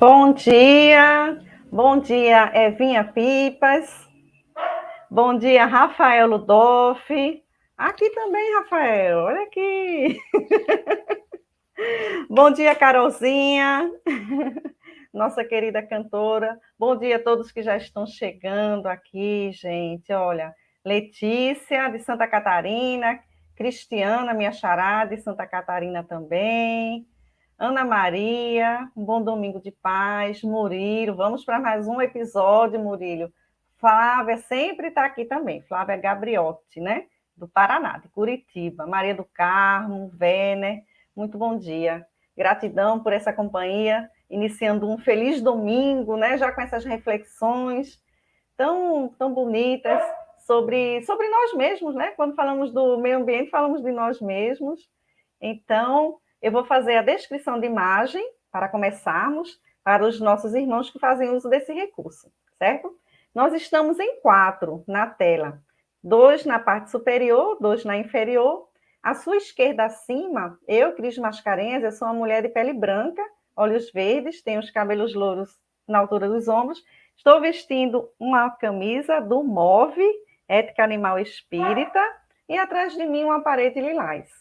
Bom dia, Evinha Pipas, bom dia, Rafael Ludoff, aqui também, Rafael, olha aqui, bom dia, Carolzinha, nossa querida cantora, bom dia a todos que já estão chegando aqui, gente, olha, Letícia, de Santa Catarina, Cristiana, minha xará, de Santa Catarina também, Ana Maria, um bom domingo de paz. Murilo, vamos para mais um episódio, Murilo. Flávia sempre está aqui também. Flávia Gabriotti, né? Do Paraná, de Curitiba. Maria do Carmo, Véner, muito bom dia. Gratidão por essa companhia, iniciando um feliz domingo, né? Já com essas reflexões tão bonitas sobre nós mesmos, né? Quando falamos do meio ambiente, falamos de nós mesmos. Então, eu vou fazer a descrição de imagem para começarmos, para os nossos irmãos que fazem uso desse recurso, certo? Nós estamos em 4 na tela, 2 na parte superior, 2 na inferior. À sua esquerda acima, eu, Cris Mascarenhas, eu sou uma mulher de pele branca, olhos verdes, tenho os cabelos louros na altura dos ombros. Estou vestindo uma camisa do MOVE, Ética Animal Espírita, e atrás de mim uma parede lilás.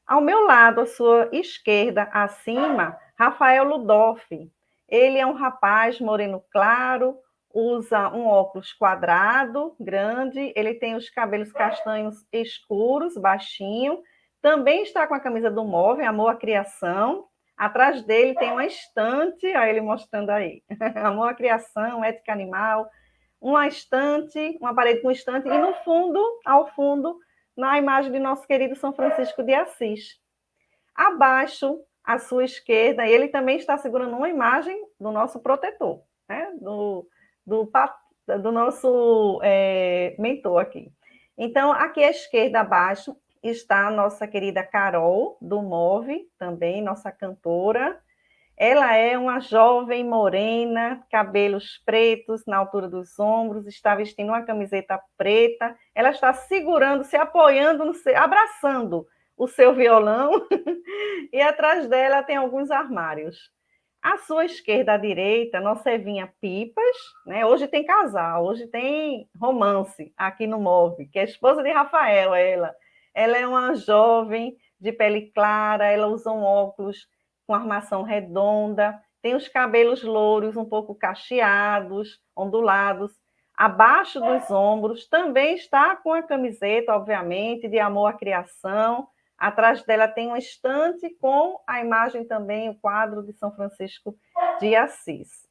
Ao meu lado, à sua esquerda, acima, Rafael Ludoff. Ele é um rapaz moreno claro, usa um óculos quadrado, grande, ele tem os cabelos castanhos escuros, baixinho, também está com a camisa do MOVE, Amor à Criação. Atrás dele tem uma estante, olha ele mostrando aí, Amor à Criação, Ética Animal, uma estante, uma parede com estante, e no fundo, ao fundo, na imagem de nosso querido São Francisco de Assis. Abaixo, à sua esquerda, ele também está segurando uma imagem do nosso protetor, né? do nosso mentor aqui. Então, aqui à esquerda, abaixo, está a nossa querida Carol, do MOVE, também, nossa cantora. Ela é uma jovem morena, cabelos pretos na altura dos ombros, está vestindo uma camiseta preta, ela está segurando, se apoiando, abraçando o seu violão, e atrás dela tem alguns armários. À sua esquerda, à direita, nossa Evinha Pipas, né? Hoje tem casal, hoje tem romance aqui no MOVE, que é a esposa de Rafael, ela. Ela é uma jovem de pele clara, ela usa um óculos com armação redonda, tem os cabelos louros um pouco cacheados, ondulados, abaixo dos ombros, também está com a camiseta, obviamente, de Amor à Criação. Atrás dela tem uma estante com a imagem também, o quadro de São Francisco de Assis.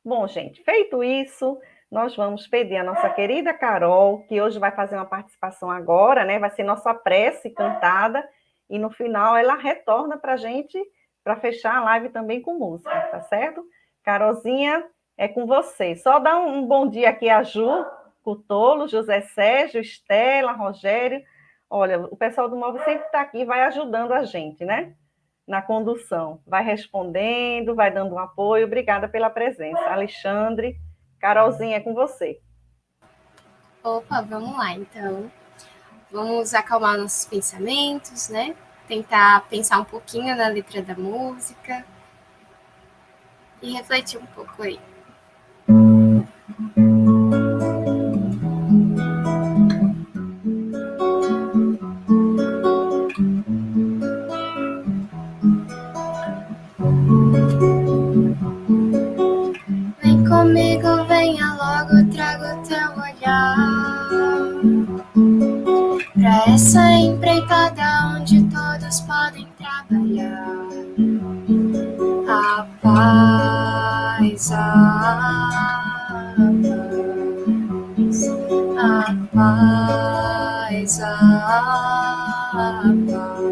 Bom, gente, feito isso, nós vamos pedir a nossa querida Carol, que hoje vai fazer uma participação agora, né? Vai ser nossa prece cantada, e no final ela retorna para a gente, para fechar a live também com música, tá certo? Carolzinha, é com você. Só dá um bom dia aqui a Ju, Cutolo, José Sérgio, Estela, Rogério. Olha, o pessoal do MOVE sempre está aqui, vai ajudando a gente, né? Na condução. Vai respondendo, vai dando um apoio. Obrigada pela presença. Alexandre, Carolzinha, é com você. Opa, vamos lá, então. Vamos acalmar nossos pensamentos, né? Tentar pensar um pouquinho na letra da música e refletir um pouco aí. Vem comigo, venha logo, trago teu olhar pra essa empreitada onde todos podem trabalhar. A paz, a paz, a paz.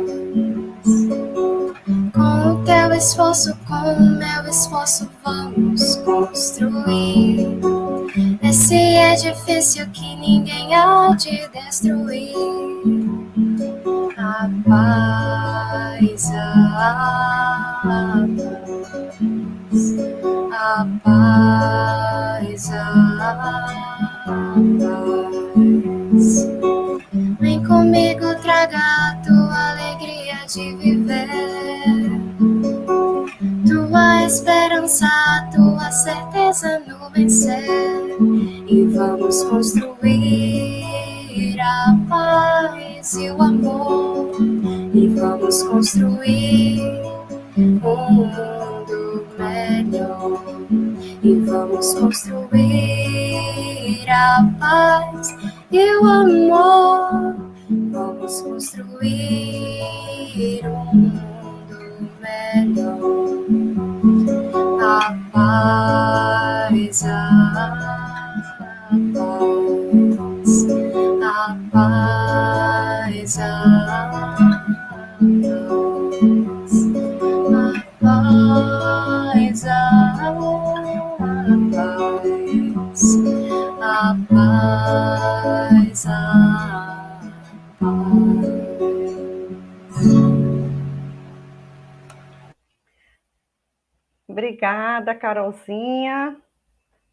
Com o teu esforço, com o meu esforço, vamos construir esse edifício que ninguém há de destruir. A paz, a paz, a paz. Vem comigo, traga a tua alegria de viver, tua esperança, a tua certeza no vencer. E vamos construir a paz e o amor. E vamos construir um mundo melhor. E vamos construir a paz e o amor. Vamos construir um mundo melhor. A paz, a paz, a paz, a paz, a paz, a paz. Obrigada, Carolzinha,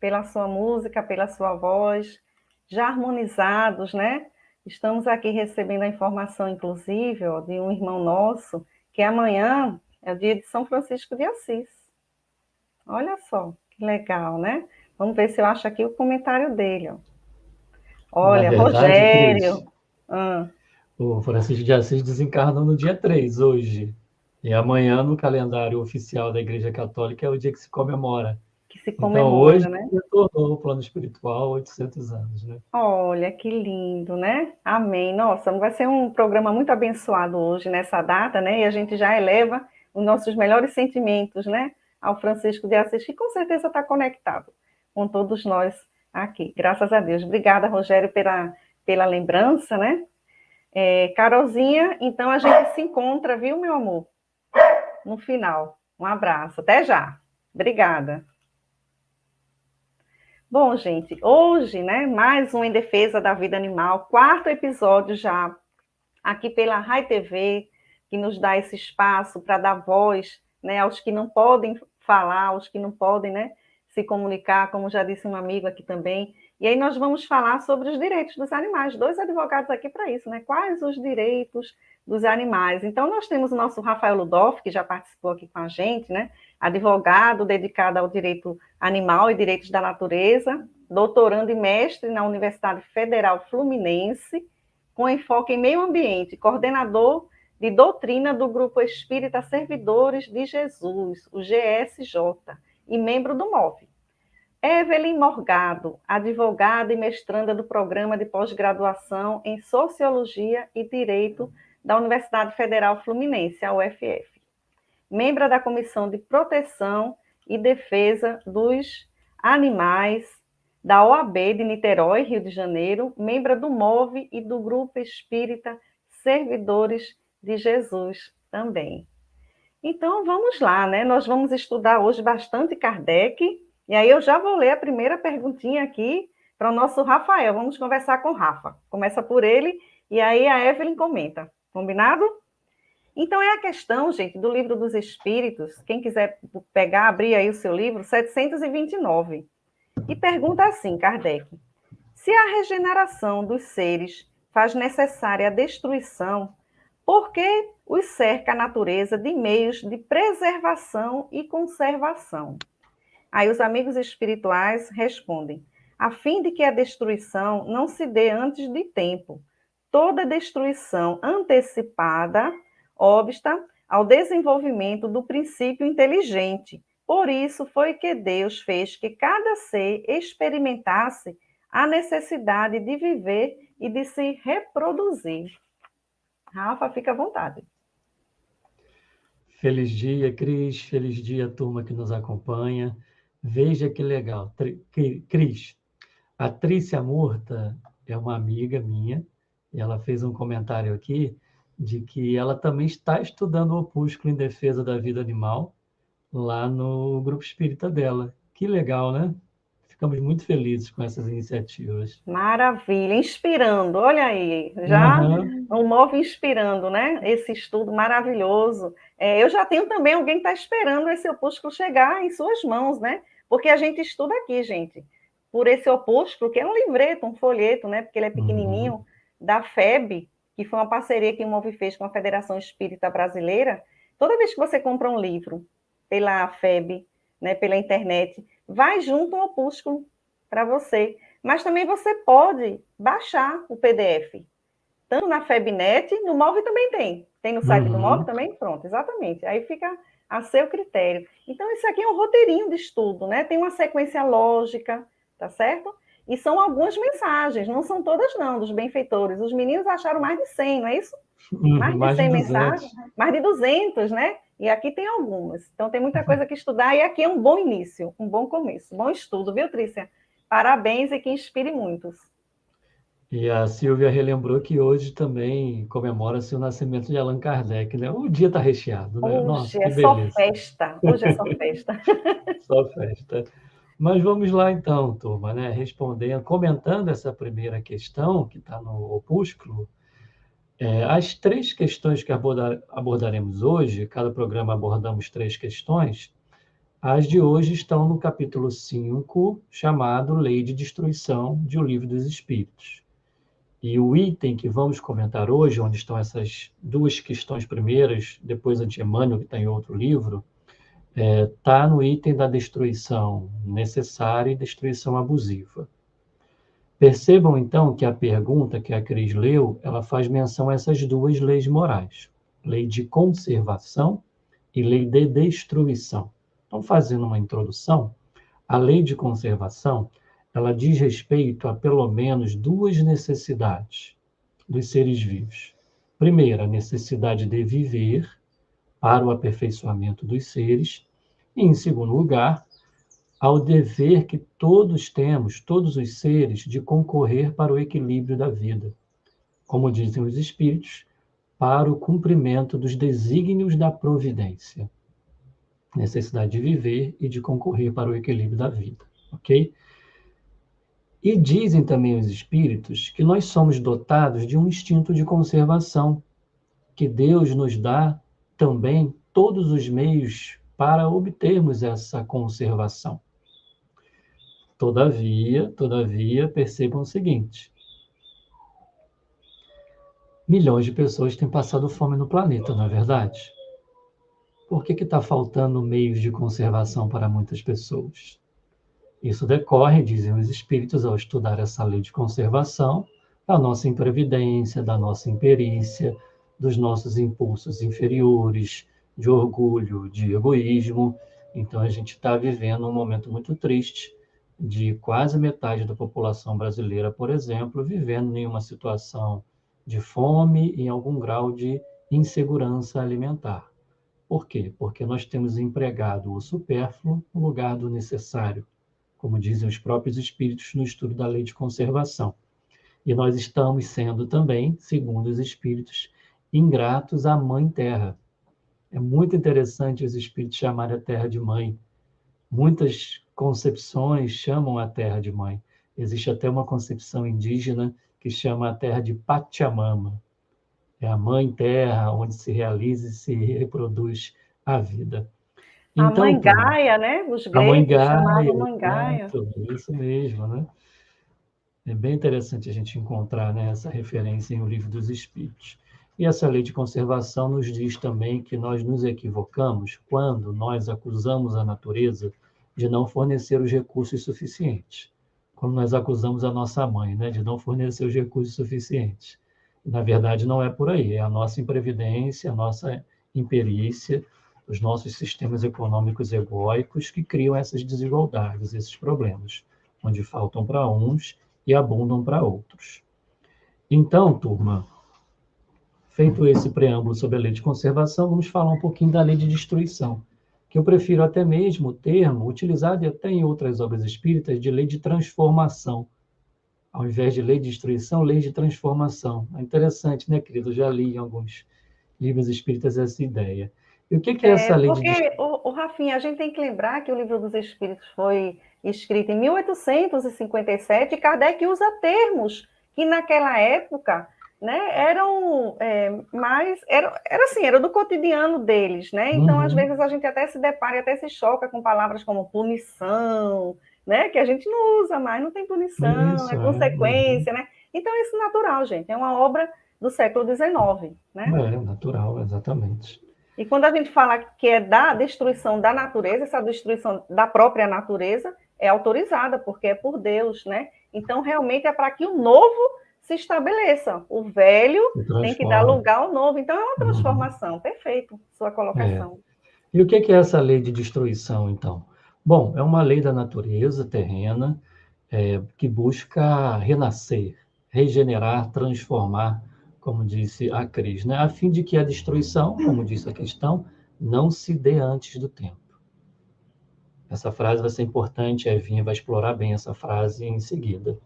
pela sua música, pela sua voz, já harmonizados, né? Estamos aqui recebendo a informação, inclusive, ó, de um irmão nosso, que amanhã é o dia de São Francisco de Assis. Olha só, que legal, né? Vamos ver se eu acho aqui o comentário dele, ó. Na Olha, verdade, Cris, Rogério. Ah, o Francisco de Assis desencarnou no dia 3 hoje. E amanhã, no calendário oficial da Igreja Católica, é o dia que se comemora. que se Então, hoje, comemora, né? ele retornou ao plano espiritual 800 anos, né? Olha, que lindo, né? Amém. Nossa, vai ser um programa muito abençoado hoje, nessa data, né? E a gente já eleva os nossos melhores sentimentos, né? Ao Francisco de Assis, que com certeza está conectado com todos nós aqui. Graças a Deus. Obrigada, Rogério, pela lembrança, né? Carolzinha, então a gente se encontra, viu, meu amor? No final. Um abraço. Até já. Obrigada. Bom, gente, hoje, né, mais um Em Defesa da Vida Animal, quarto episódio já, aqui pela Rai TV, que nos dá esse espaço para dar voz, né, aos que não podem falar, aos que não podem, né, se comunicar, como já disse um amigo aqui também. E aí nós vamos falar sobre os direitos dos animais, dois advogados aqui para isso, né, quais os direitos dos animais. Então nós temos o nosso Rafael Ludoff, que já participou aqui com a gente, né, advogado dedicado ao direito animal e direitos da natureza, doutorando e mestre na Universidade Federal Fluminense, com enfoque em meio ambiente, coordenador de doutrina do Grupo Espírita Servidores de Jesus, o GSJ, e membro do MOV. Evelyn Morgado, advogada e mestranda do Programa de Pós-Graduação em Sociologia e Direito da Universidade Federal Fluminense, a UFF. Membro da Comissão de Proteção e Defesa dos Animais da OAB de Niterói, Rio de Janeiro, membro do MOVE e do Grupo Espírita Servidores de Jesus também. Então, vamos lá, né? Nós vamos estudar hoje bastante Kardec, e aí eu já vou ler a primeira perguntinha aqui para o nosso Rafael. Vamos conversar com o Rafa. Começa por ele, e aí a Evelyn comenta. Combinado? Então, é a questão, gente, do Livro dos Espíritos. Quem quiser pegar, abrir aí o seu livro, 729. E pergunta assim, Kardec: se a regeneração dos seres faz necessária a destruição, por que os cerca a natureza de meios de preservação e conservação? Aí os amigos espirituais respondem: a fim de que a destruição não se dê antes de tempo. Toda destruição antecipada obsta ao desenvolvimento do princípio inteligente. Por isso foi que Deus fez que cada ser experimentasse a necessidade de viver e de se reproduzir. Rafa, fica à vontade. Feliz dia, Cris. Feliz dia, turma que nos acompanha. Veja que legal. Cris, a Trícia Murta é uma amiga minha e ela fez um comentário aqui de que ela também está estudando o opúsculo em defesa da vida animal lá no grupo espírita dela. Que legal, né? Ficamos muito felizes com essas iniciativas. Maravilha, inspirando, olha aí, já Uhum. um MOVE inspirando, né? Esse estudo maravilhoso. Eu já tenho também alguém que está esperando esse opúsculo chegar em suas mãos, né? Porque a gente estuda aqui, gente, por esse opúsculo, que é um livreto, um folheto, né? Porque ele é pequenininho, da FEB, que foi uma parceria que o MOVE fez com a Federação Espírita Brasileira. Toda vez que você compra um livro, pela FEB, né, pela internet, vai junto um opúsculo para você. Mas também você pode baixar o PDF, tanto na FEBnet, no MOV também tem. Tem no site do MOV também? Pronto, exatamente. Aí fica a seu critério. Então, isso aqui é um roteirinho de estudo, né? Tem uma sequência lógica, tá certo? E são algumas mensagens, não são todas não, dos benfeitores. Os meninos acharam mais de 100, não é isso? Mais de 100 mensagens, mais de 200, né? E aqui tem algumas. Então, tem muita coisa que estudar, e aqui é um bom início, um bom começo, bom estudo, viu, Trícia? Parabéns e que inspire muitos. E a Silvia relembrou que hoje também comemora-se o nascimento de Allan Kardec, né? O dia está recheado, né? Hoje Nossa, é que só beleza. festa, hoje é só festa. Só festa. Mas vamos lá então, turma, né? Respondendo, comentando essa primeira questão que está no opúsculo, as 3 questões que abordaremos hoje, cada programa abordamos 3 questões, as de hoje estão no capítulo 5, chamado Lei de Destruição de O Livro dos Espíritos. E o item que vamos comentar hoje, onde estão essas 2 questões primeiras, depois a de Emmanuel, que está em outro livro, está no item da destruição necessária e destruição abusiva. Percebam, então, que a pergunta que a Cris leu, ela faz menção a essas 2 leis morais, lei de conservação e lei de destruição. Então, fazendo uma introdução, a lei de conservação, ela diz respeito a pelo menos 2 necessidades dos seres vivos. Primeiro, a necessidade de viver para o aperfeiçoamento dos seres, e, em segundo lugar, ao dever que todos temos, todos os seres, de concorrer para o equilíbrio da vida. Como dizem os espíritos, para o cumprimento dos desígnios da providência. Necessidade de viver e de concorrer para o equilíbrio da vida, ok? E dizem também os espíritos que nós somos dotados de um instinto de conservação, que Deus nos dá também todos os meios para obtermos essa conservação. Todavia, percebam o seguinte: milhões de pessoas têm passado fome no planeta, não é verdade? Por que está faltando meios de conservação para muitas pessoas? Isso decorre, dizem os espíritos, ao estudar essa lei de conservação, da nossa imprevidência, da nossa imperícia, dos nossos impulsos inferiores, de orgulho, de egoísmo. Então, a gente está vivendo um momento muito triste, de quase metade da população brasileira, por exemplo, vivendo em uma situação de fome e em algum grau de insegurança alimentar. Por quê? Porque nós temos empregado o supérfluo no lugar do necessário, como dizem os próprios espíritos no estudo da lei de conservação. E nós estamos sendo também, segundo os espíritos, ingratos à Mãe Terra. É muito interessante os espíritos chamarem a Terra de Mãe. Muitas concepções chamam a Terra de Mãe. Existe até uma concepção indígena que chama a Terra de Pachamama. É a Mãe Terra onde se realiza e se reproduz a vida. Então, a Mãe Gaia, né? Os gregos chamavam Mãe Gaia. Isso mesmo, né? É bem interessante a gente encontrar, né, essa referência em O Livro dos Espíritos. E essa lei de conservação nos diz também que nós nos equivocamos quando nós acusamos a natureza de não fornecer os recursos suficientes. Quando nós acusamos a nossa mãe, né, de não fornecer os recursos suficientes. Na verdade, não é por aí. É a nossa imprevidência, a nossa imperícia, os nossos sistemas econômicos egóicos que criam essas desigualdades, esses problemas, onde faltam para uns e abundam para outros. Então, turma, feito esse preâmbulo sobre a lei de conservação, vamos falar um pouquinho da lei de destruição, que eu prefiro até mesmo o termo utilizado até em outras obras espíritas de lei de transformação. Ao invés de lei de destruição, lei de transformação. É interessante, né, querido? Eu já li em alguns livros espíritas essa ideia. E o que é essa lei de destruição? Porque, Rafinha, a gente tem que lembrar que o Livro dos Espíritos foi escrito em 1857 e Kardec usa termos que naquela época, né, eram era do cotidiano deles, né? Então, às vezes a gente até se depara e até se choca com palavras como punição, né? Que a gente não usa mais, não tem punição, é consequência, né? Então, isso é natural, gente, é uma obra do século XIX, né? É natural, exatamente. E quando a gente fala que é da destruição da natureza, essa destruição da própria natureza é autorizada, porque é por Deus, né? Então, realmente é para que o novo se estabeleça. O velho tem que dar lugar ao novo. Então, é uma transformação. Perfeito, sua colocação. E o que é essa lei de destruição, então? Bom, é uma lei da natureza terrena que busca renascer, regenerar, transformar, como disse a Cris, né? A fim de que a destruição, como disse a questão, não se dê antes do tempo. Essa frase vai ser importante, a Evinha vai explorar bem essa frase em seguida.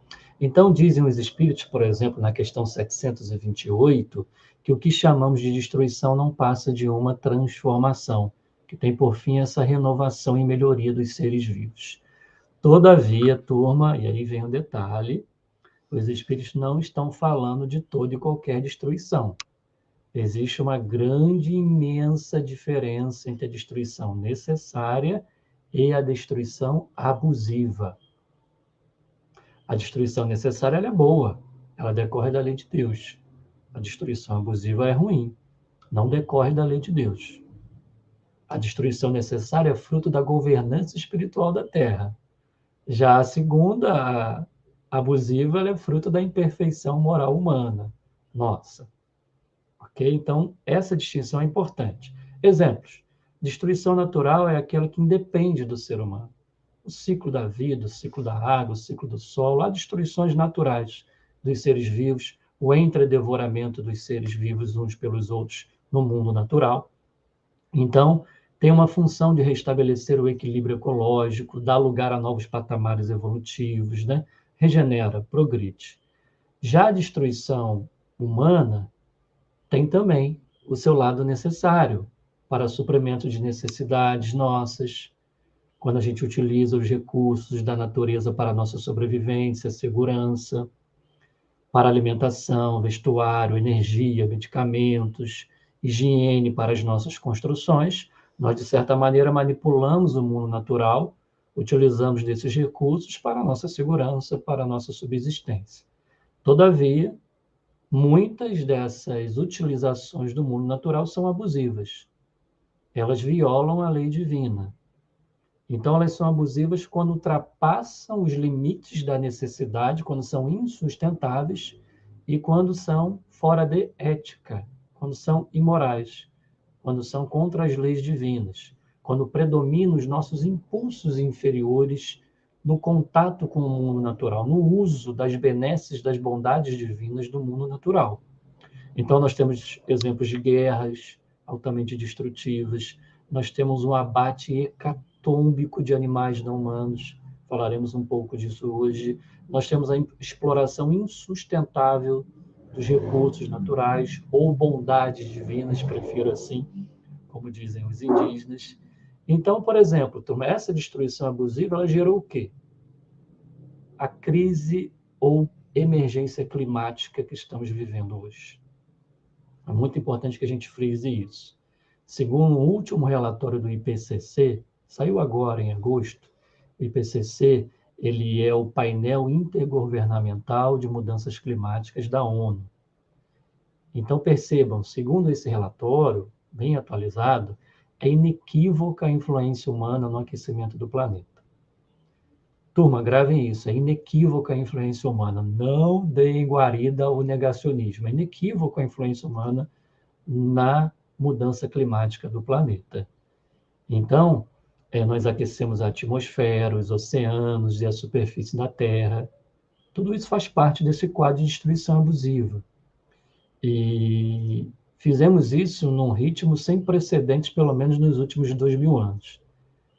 Então, dizem os espíritos, por exemplo, na questão 728, que o que chamamos de destruição não passa de uma transformação, que tem por fim essa renovação e melhoria dos seres vivos. Todavia, turma, e aí vem o detalhe, os espíritos não estão falando de toda e qualquer destruição. Existe uma grande, imensa diferença entre a destruição necessária e a destruição abusiva. A destruição necessária ela é boa, ela decorre da lei de Deus. A destruição abusiva é ruim, não decorre da lei de Deus. A destruição necessária é fruto da governança espiritual da Terra. Já a segunda, a abusiva, ela é fruto da imperfeição moral humana. Nossa. Ok? Então, essa distinção é importante. Exemplos. Destruição natural é aquela que independe do ser humano. O ciclo da vida, o ciclo da água, o ciclo do solo, há destruições naturais dos seres vivos, o entredevoramento dos seres vivos uns pelos outros no mundo natural. Então, tem uma função de restabelecer o equilíbrio ecológico, dar lugar a novos patamares evolutivos, né? Regenera, progride. Já a destruição humana tem também o seu lado necessário para suprimento de necessidades nossas, quando a gente utiliza os recursos da natureza para a nossa sobrevivência, segurança, para alimentação, vestuário, energia, medicamentos, higiene para as nossas construções, nós, de certa maneira, manipulamos o mundo natural, utilizamos desses recursos para a nossa segurança, para a nossa subsistência. Todavia, muitas dessas utilizações do mundo natural são abusivas. Elas violam a lei divina. Então, elas são abusivas quando ultrapassam os limites da necessidade, quando são insustentáveis e quando são fora de ética, quando são imorais, quando são contra as leis divinas, quando predominam os nossos impulsos inferiores no contato com o mundo natural, no uso das benesses, das bondades divinas do mundo natural. Então, nós temos exemplos de guerras altamente destrutivas, nós temos um abate hecatômbico de animais não humanos, falaremos um pouco disso hoje. Nós temos a exploração insustentável dos recursos naturais, ou bondades divinas, prefiro assim, como dizem os indígenas. Então, por exemplo, essa destruição abusiva, ela gerou o quê? A crise ou emergência climática que estamos vivendo hoje. É muito importante que a gente frise isso. Segundo o último relatório do IPCC, saiu agora em agosto, o IPCC ele é o painel intergovernamental de mudanças climáticas da ONU. Então, percebam, segundo esse relatório, bem atualizado, é inequívoca a influência humana no aquecimento do planeta. Turma, gravem isso, é inequívoca a influência humana. Não deem guarida ao negacionismo. É inequívoca a influência humana na mudança climática do planeta. Então, nós aquecemos a atmosfera, os oceanos e a superfície da Terra. Tudo isso faz parte desse quadro de destruição abusiva. E fizemos isso num ritmo sem precedentes, pelo menos nos últimos 2000 anos.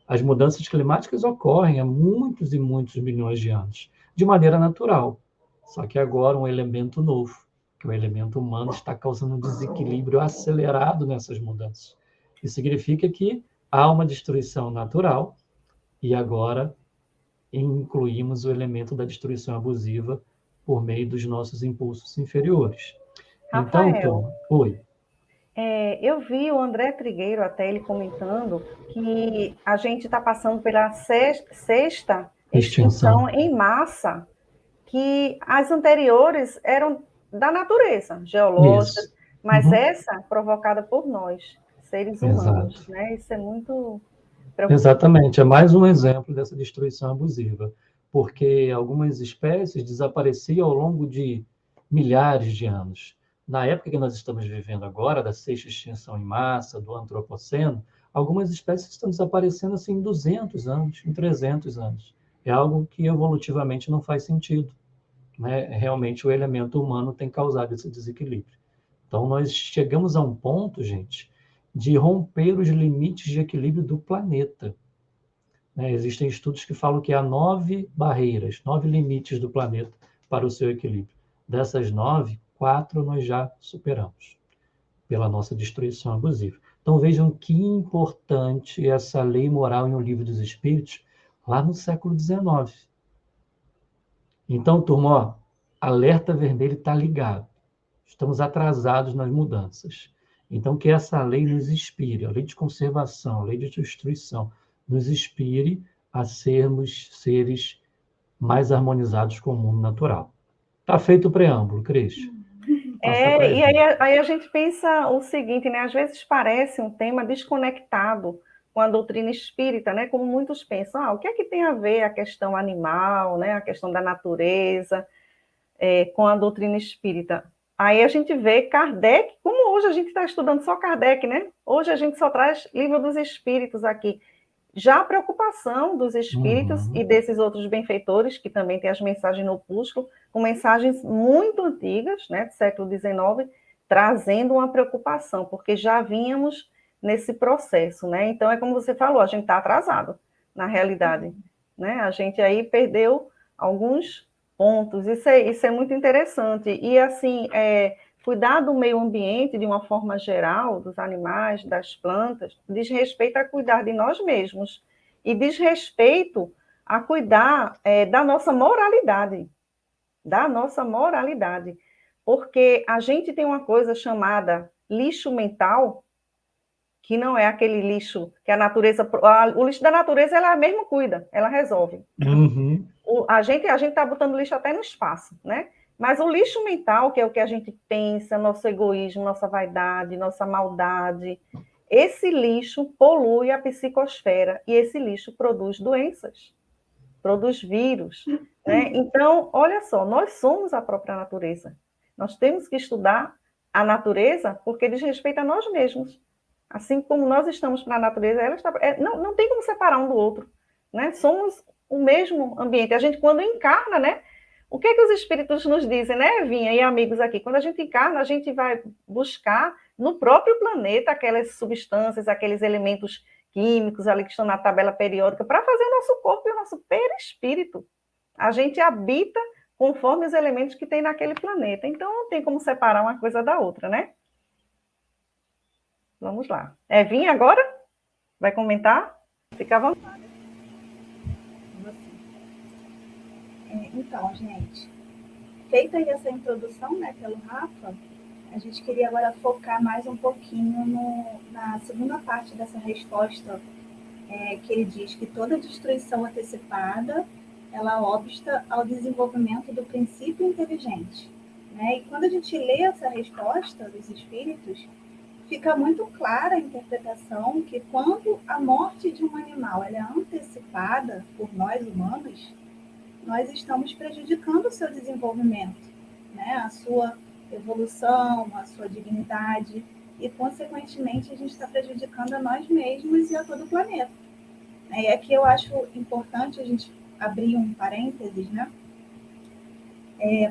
As mudanças climáticas ocorrem há muitos e muitos milhões de anos, de maneira natural. Só que agora um elemento novo, que o elemento humano está causando um desequilíbrio acelerado nessas mudanças. Isso significa que há uma destruição natural e agora incluímos o elemento da destruição abusiva por meio dos nossos impulsos inferiores. Rafael, então, Tom, oi. Eu vi o André Trigueiro, até ele comentando, que a gente está passando pela sexta extinção em massa, que as anteriores eram da natureza, geológicas, mas essa provocada por nós. seres humanos, Exato. né? Isso é muito preocupante. Exatamente, é mais um exemplo dessa destruição abusiva, porque algumas espécies desapareciam ao longo de milhares de anos. Na época que nós estamos vivendo agora, da sexta extinção em massa, do antropoceno, algumas espécies estão desaparecendo assim em 200 anos, em 300 anos. É algo que evolutivamente não faz sentido, né? Realmente o elemento humano tem causado esse desequilíbrio. Então nós chegamos a um ponto, gente, de romper os limites de equilíbrio do planeta. Né? Existem estudos que falam que há 9 barreiras, 9 limites do planeta para o seu equilíbrio. Dessas 9, 4 nós já superamos pela nossa destruição abusiva. Então vejam que importante essa lei moral em O Livro dos Espíritos, lá no século XIX. Então, turma, ó, alerta vermelho está ligado. Estamos atrasados nas mudanças. Então, que essa lei nos inspire, a lei de conservação, a lei de destruição, nos inspire a sermos seres mais harmonizados com o mundo natural. Está feito o preâmbulo, Cris. E aí a gente pensa o seguinte, né? Às vezes parece um tema desconectado com a doutrina espírita, né? Como muitos pensam, o que é que tem a ver a questão animal, né? A questão da natureza, com a doutrina espírita? Aí a gente vê Kardec, como hoje a gente está estudando só Kardec, né? Hoje a gente só traz Livro dos Espíritos aqui. Já a preocupação dos espíritos e desses outros benfeitores, que também tem as mensagens no opúsculo, com mensagens muito antigas, né, do século XIX, trazendo uma preocupação, porque já vínhamos nesse processo, né? Então, é como você falou, a gente está atrasado, na realidade, né? A gente aí perdeu alguns pontos, isso é muito interessante. E, assim, cuidar do meio ambiente de uma forma geral, dos animais, das plantas, diz respeito a cuidar de nós mesmos e diz respeito a cuidar da nossa moralidade, porque a gente tem uma coisa chamada lixo mental, que não é aquele lixo que a natureza... O lixo da natureza, ela mesmo cuida, ela resolve. A gente está botando lixo até no espaço, né? Mas o lixo mental, que é o que a gente pensa, nosso egoísmo, nossa vaidade, nossa maldade, esse lixo polui a psicosfera e esse lixo produz doenças, produz vírus, né? Então, olha só, nós somos a própria natureza. Nós temos que estudar a natureza porque diz respeito a nós mesmos. Assim como nós estamos para a natureza, ela está... não tem como separar um do outro, né? Somos o mesmo ambiente. A gente, quando encarna, né? O que é que os espíritos nos dizem, né, Vinha e amigos aqui? Quando a gente encarna, a gente vai buscar no próprio planeta aquelas substâncias, aqueles elementos químicos ali que estão na tabela periódica para fazer o nosso corpo e o nosso perispírito. A gente habita conforme os elementos que tem naquele planeta. Então, não tem como separar uma coisa da outra, né? Vamos lá. Vinha agora? Vai comentar? Fica à vontade. Então, gente, feita aí essa introdução, né, pelo Rafa, a gente queria agora focar mais um pouquinho na segunda parte dessa resposta, que ele diz que toda destruição antecipada, ela obsta ao desenvolvimento do princípio inteligente. Né? E quando a gente lê essa resposta dos espíritos, fica muito clara a interpretação que quando a morte de um animal ela é antecipada por nós humanos, nós estamos prejudicando o seu desenvolvimento, né? A sua evolução, a sua dignidade, e, consequentemente, a gente está prejudicando a nós mesmos e a todo o planeta. E aqui eu acho importante a gente abrir um parênteses, né?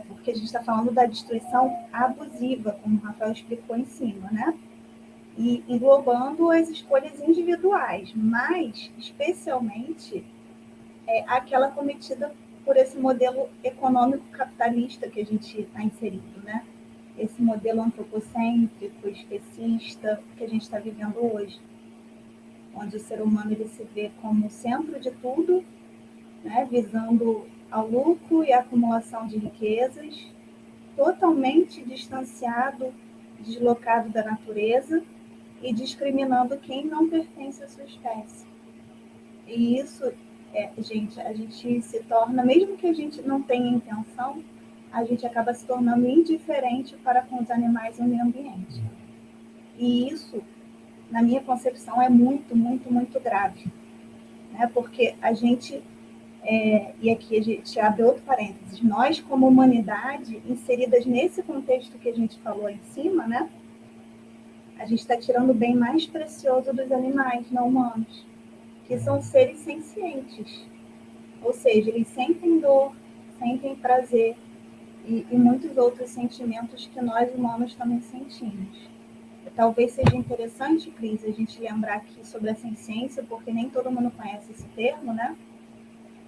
Porque a gente está falando da destruição abusiva, como o Rafael explicou em cima, né? E englobando as escolhas individuais, mas, especialmente, aquela cometida por esse modelo econômico capitalista que a gente está inserido, né? Esse modelo antropocêntrico, especista, que a gente está vivendo hoje, onde o ser humano ele se vê como centro de tudo, né? Visando ao lucro e a acumulação de riquezas, totalmente distanciado, deslocado da natureza e discriminando quem não pertence à sua espécie. E isso... gente, a gente se torna, mesmo que a gente não tenha intenção, a gente acaba se tornando indiferente para com os animais e o meio ambiente. E isso na minha concepção, é muito, muito, muito grave. Né? Porque a gente, e aqui a gente abre outro parênteses, nós como humanidade, inseridas nesse contexto que a gente falou em cima, né? A gente está tirando o bem mais precioso dos animais não humanos, que são seres sencientes. Ou seja, eles sentem dor, sentem prazer e muitos outros sentimentos que nós humanos também sentimos. Talvez seja interessante, Cris, a gente lembrar aqui sobre a senciência, porque nem todo mundo conhece esse termo, né?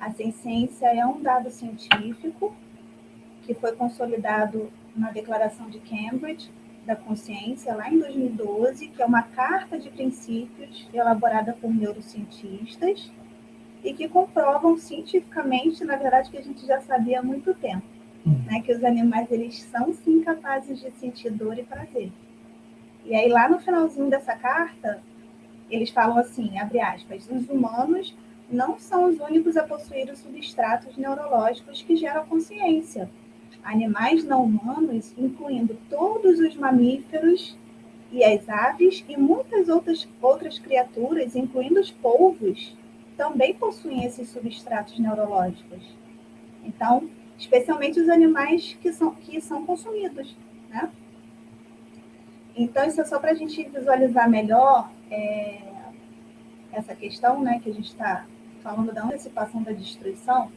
A senciência é um dado científico que foi consolidado na Declaração de Cambridge da Consciência, lá em 2012, que é uma carta de princípios elaborada por neurocientistas e que comprovam cientificamente, na verdade, que a gente já sabia há muito tempo, né, que os animais eles são sim capazes de sentir dor e prazer. E aí lá no finalzinho dessa carta, eles falam assim, abre aspas, os humanos não são os únicos a possuir os substratos neurológicos que geram consciência. Animais não humanos, incluindo todos os mamíferos e as aves e muitas outras criaturas, incluindo os polvos, também possuem esses substratos neurológicos. Então, especialmente os animais que são consumidos, né? Então, isso é só para a gente visualizar melhor essa questão, né, que a gente está falando da antecipação da destruição.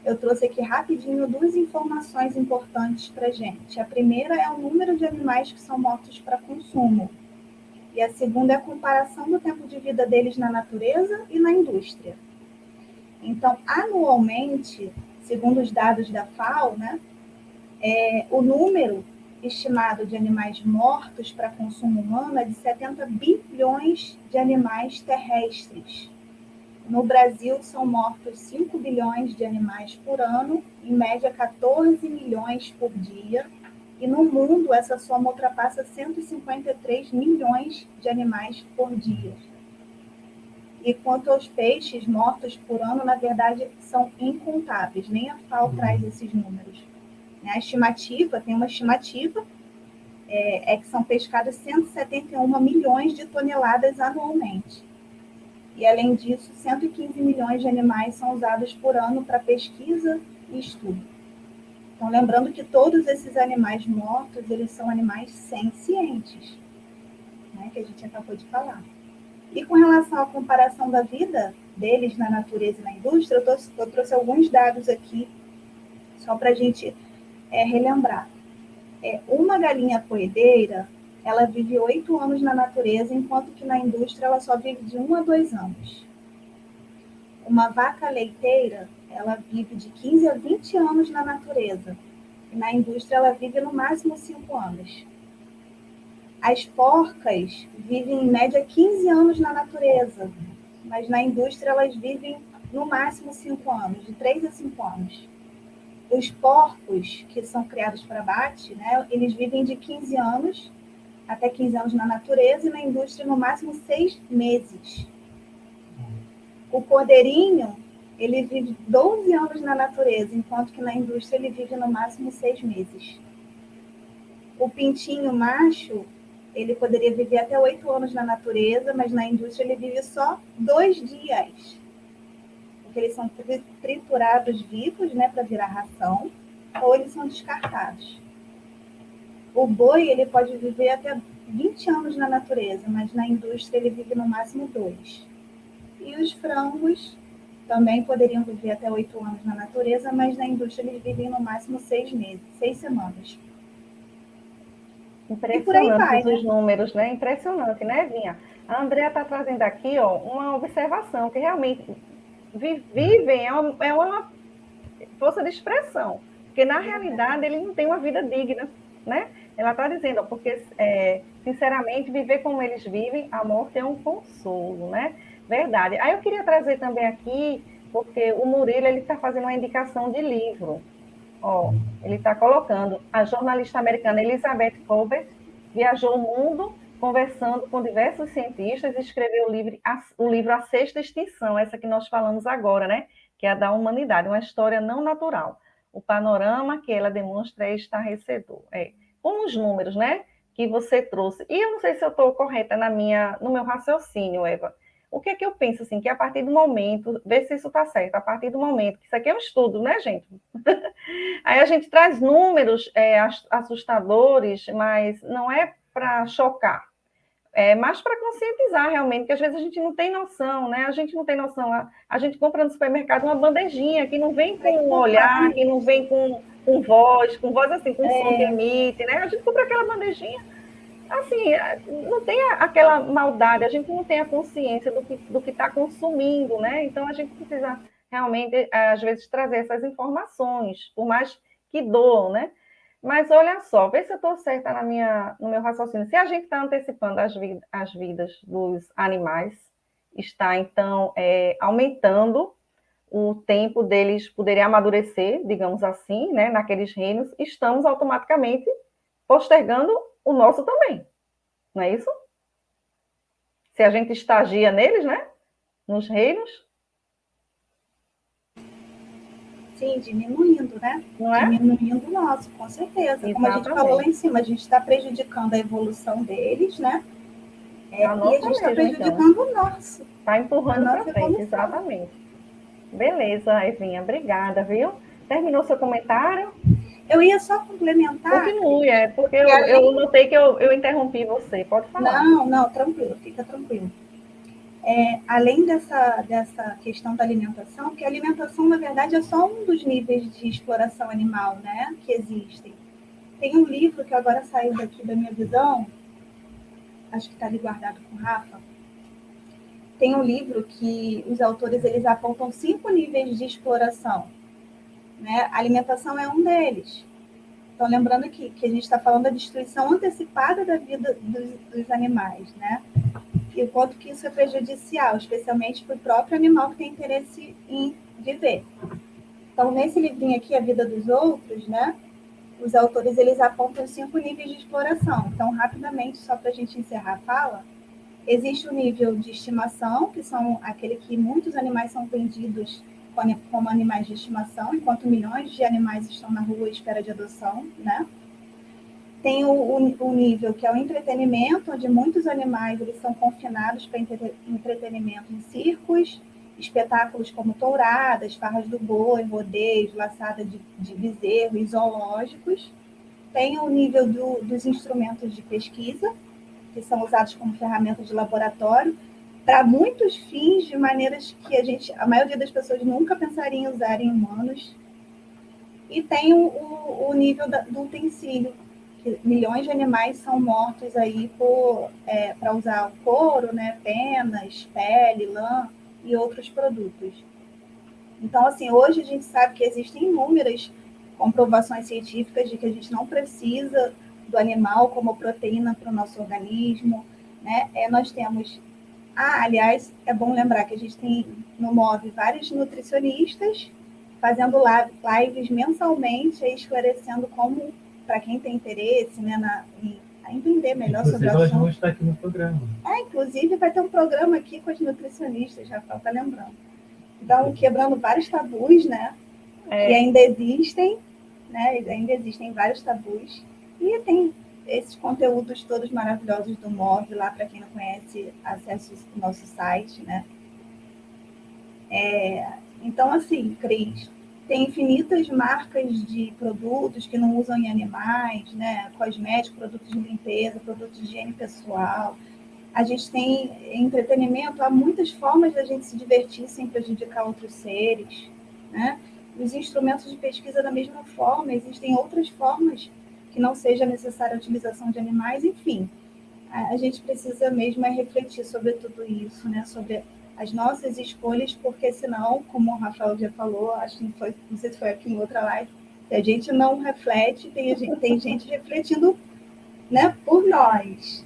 Eu trouxe aqui rapidinho duas informações importantes para a gente. A primeira é o número de animais que são mortos para consumo. E a segunda é a comparação do tempo de vida deles na natureza e na indústria. Então, anualmente, segundo os dados da FAO, né, o número estimado de animais mortos para consumo humano é de 70 bilhões de animais terrestres. No Brasil, são mortos 5 bilhões de animais por ano, em média 14 milhões por dia, e no mundo essa soma ultrapassa 153 milhões de animais por dia. E quanto aos peixes mortos por ano, na verdade, são incontáveis, nem a FAO traz esses números. A estimativa, tem uma estimativa, que são pescadas 171 milhões de toneladas anualmente. E, além disso, 115 milhões de animais são usados por ano para pesquisa e estudo. Então, lembrando que todos esses animais mortos, eles são animais sencientes, né, que a gente acabou de falar. E com relação à comparação da vida deles na natureza e na indústria, eu trouxe alguns dados aqui, só para a gente relembrar. Uma galinha coedeira, ela vive 8 anos na natureza, enquanto que na indústria ela só vive de 1 a 2 anos. Uma vaca leiteira, ela vive de 15 a 20 anos na natureza. E na indústria ela vive no máximo 5 anos. As porcas vivem em média 15 anos na natureza, mas na indústria elas vivem no máximo 5 anos, de 3 a 5 anos. Os porcos, que são criados para abate, né, eles vivem de 15 anos até 15 anos na natureza e na indústria no máximo 6 meses. O cordeirinho, ele vive 12 anos na natureza, enquanto que na indústria ele vive no máximo 6 meses. O pintinho macho, ele poderia viver até 8 anos na natureza, mas na indústria ele vive só 2 dias. Porque eles são triturados vivos, né, para virar ração, ou eles são descartados. O boi, ele pode viver até 20 anos na natureza, mas na indústria ele vive no máximo 2. E os frangos também poderiam viver até 8 anos na natureza, mas na indústria eles vivem no máximo 6 meses, 6 semanas. Impressionantes os números, né? Impressionante, né, Vinha? A Andrea está trazendo aqui, ó, uma observação, que realmente vivem é uma força de expressão, porque na realidade ele não tem uma vida digna, né? Ela está dizendo, ó, porque, sinceramente, viver como eles vivem, a morte é um consolo, né? Verdade. Aí eu queria trazer também aqui, porque o Murilo ele está fazendo uma indicação de livro. Ó, ele está colocando, a jornalista americana Elizabeth Colbert viajou o mundo conversando com diversos cientistas e escreveu o livro A Sexta Extinção, essa que nós falamos agora, né? Que é a da humanidade, uma história não natural. O panorama que ela demonstra é estarrecedor. Com os números, né? que você trouxe. E eu não sei se eu estou correta no meu raciocínio, Eva. O que é que eu penso, assim, que a partir do momento, ver se isso está certo, a partir do momento, que isso aqui é um estudo, né, gente? Aí a gente traz números assustadores, mas não é para chocar, é mais para conscientizar realmente, que às vezes a gente não tem noção, né? A gente não tem noção. A gente compra no supermercado uma bandejinha que não vem com um olhar, que não vem com voz assim, com som que emite, né? A gente compra aquela bandejinha, assim, não tem aquela maldade, a gente não tem a consciência do que está consumindo, né? Então a gente precisa realmente, às vezes, trazer essas informações, por mais que doam, né? Mas olha só, vê se eu estou certa no meu raciocínio. Se a gente está antecipando as vidas dos animais, está, então, aumentando o tempo deles poderem amadurecer, digamos assim, né, naqueles reinos, estamos automaticamente postergando o nosso também, não é isso? Se a gente estagia neles, né, nos reinos, Sim, diminuindo, né? não é? Diminuindo o nosso, com certeza. Como a gente falou lá em cima, a gente está prejudicando a evolução deles, né? E a gente está prejudicando o nosso. Está empurrando para frente, exatamente. Beleza, Evinha, obrigada, viu? Terminou seu comentário? Eu ia só complementar. Continue, porque eu notei que eu interrompi você. Pode falar. Não, tranquilo, fica tranquilo. Além dessa questão da alimentação, que a alimentação, na verdade, é só um dos níveis de exploração animal, né, que existem. Tem um livro que agora saiu daqui da minha visão, acho que está ali guardado com o Rafa. Tem um livro que os autores eles apontam 5 níveis de exploração, né? A alimentação é um deles. Então, lembrando que a gente está falando da destruição antecipada da vida dos animais, né? E o quanto que isso é prejudicial, especialmente para o próprio animal que tem interesse em viver. Então, nesse livrinho aqui, A Vida dos Outros, né? Os autores eles apontam 5 níveis de exploração. Então, rapidamente, só para a gente encerrar a fala, existe o nível de estimação, que são aquele que muitos animais são vendidos como animais de estimação, enquanto milhões de animais estão na rua à espera de adoção, né? Tem o nível que é o entretenimento, onde muitos animais eles são confinados para entretenimento em circos, espetáculos como touradas, farras do boi, rodeios, laçada de bezerro e zoológicos. Tem o nível dos instrumentos de pesquisa, que são usados como ferramenta de laboratório, para muitos fins, de maneiras que a maioria das pessoas nunca pensaria em usar em humanos. E tem o nível do utensílio, que milhões de animais são mortos aí para usar o couro, né, penas, pele, lã e outros produtos. Então, assim, hoje a gente sabe que existem inúmeras comprovações científicas de que a gente não precisa do animal como proteína para o nosso organismo, né? Nós temos... aliás, é bom lembrar que a gente tem no MOV vários nutricionistas fazendo lives mensalmente, esclarecendo como, para quem tem interesse, né, a entender melhor sobre o assunto. Elas vão estar aqui no programa. Inclusive vai ter um programa aqui com as nutricionistas, Rafael está lembrando. Então, quebrando vários tabus, né? Que ainda existem, né? Ainda existem vários tabus. E tem esses conteúdos todos maravilhosos do MOV, lá para quem não conhece, acesse o nosso site, né? Então, assim, Cris, tem infinitas marcas de produtos que não usam em animais, né? Cosméticos, produtos de limpeza, produtos de higiene pessoal. A gente tem entretenimento, há muitas formas da gente se divertir sem prejudicar outros seres, né? Os instrumentos de pesquisa, da mesma forma, existem outras formas que não seja necessária a utilização de animais, enfim. A gente precisa mesmo refletir sobre tudo isso, né? Sobre as nossas escolhas, porque senão, como o Rafael já falou, acho que não sei se foi aqui em outra live, se a gente não reflete, tem gente refletindo, né, por nós.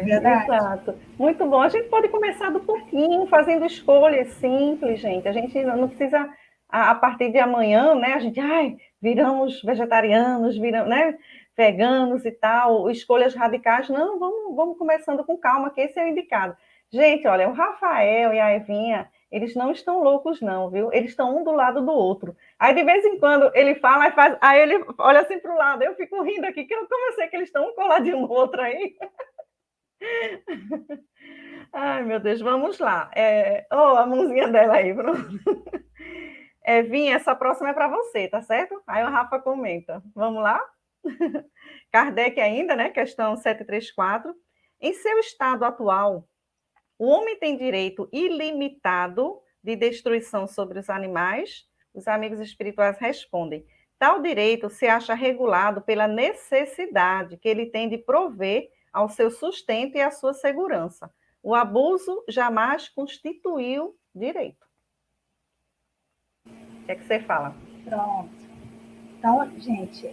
Exato. Muito bom. A gente pode começar do pouquinho, fazendo escolhas simples, gente. A gente não precisa, a partir de amanhã, né? A gente, viramos vegetarianos, viramos, né? Veganos e tal, escolhas radicais. Não, vamos começando com calma, que esse é o indicado. Gente, olha, o Rafael e a Evinha, eles não estão loucos, não, viu? Eles estão um do lado do outro. Aí, de vez em quando, ele fala e faz... Aí ele olha assim para o lado, eu fico rindo aqui, que eu comecei que eles estão um coladinho no outro aí. Ai, meu Deus, vamos lá. A mãozinha dela aí, pronto. Vinha, essa próxima é para você, tá certo? Aí o Rafa comenta. Vamos lá? Kardec ainda, né? Questão 734. Em seu estado atual, o homem tem direito ilimitado de destruição sobre os animais? Os amigos espirituais respondem: tal direito se acha regulado pela necessidade que ele tem de prover ao seu sustento e à sua segurança. O abuso jamais constituiu direito. O que é que você fala? Pronto. Então, gente,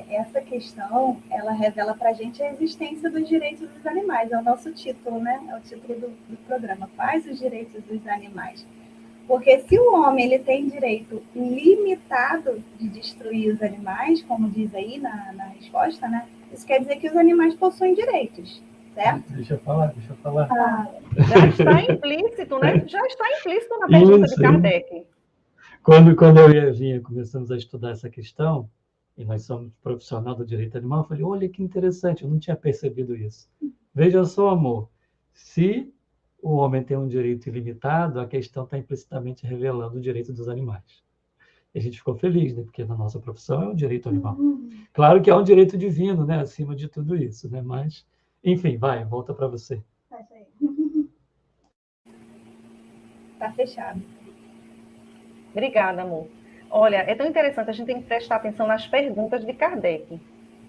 essa questão, ela revela para a gente a existência dos direitos dos animais. É o nosso título, né? É o título do programa. Quais os direitos dos animais? Porque se o homem ele tem direito limitado de destruir os animais, como diz aí na resposta, né? Isso quer dizer que os animais possuem direitos, certo? Deixa eu falar. Já está implícito, né? Já está implícito na pergunta de Kardec. Quando eu e a Vinha começamos a estudar essa questão, e nós somos profissional do direito animal, eu falei, olha que interessante, eu não tinha percebido isso. Veja só, amor, se o homem tem um direito ilimitado, a questão está implicitamente revelando o direito dos animais. E a gente ficou feliz, né? Porque na nossa profissão é um direito animal. Claro que é um direito divino, né? Acima de tudo isso, né? Mas, enfim, volta para você. Tá fechado. Obrigada, amor. Olha, é tão interessante, a gente tem que prestar atenção nas perguntas de Kardec,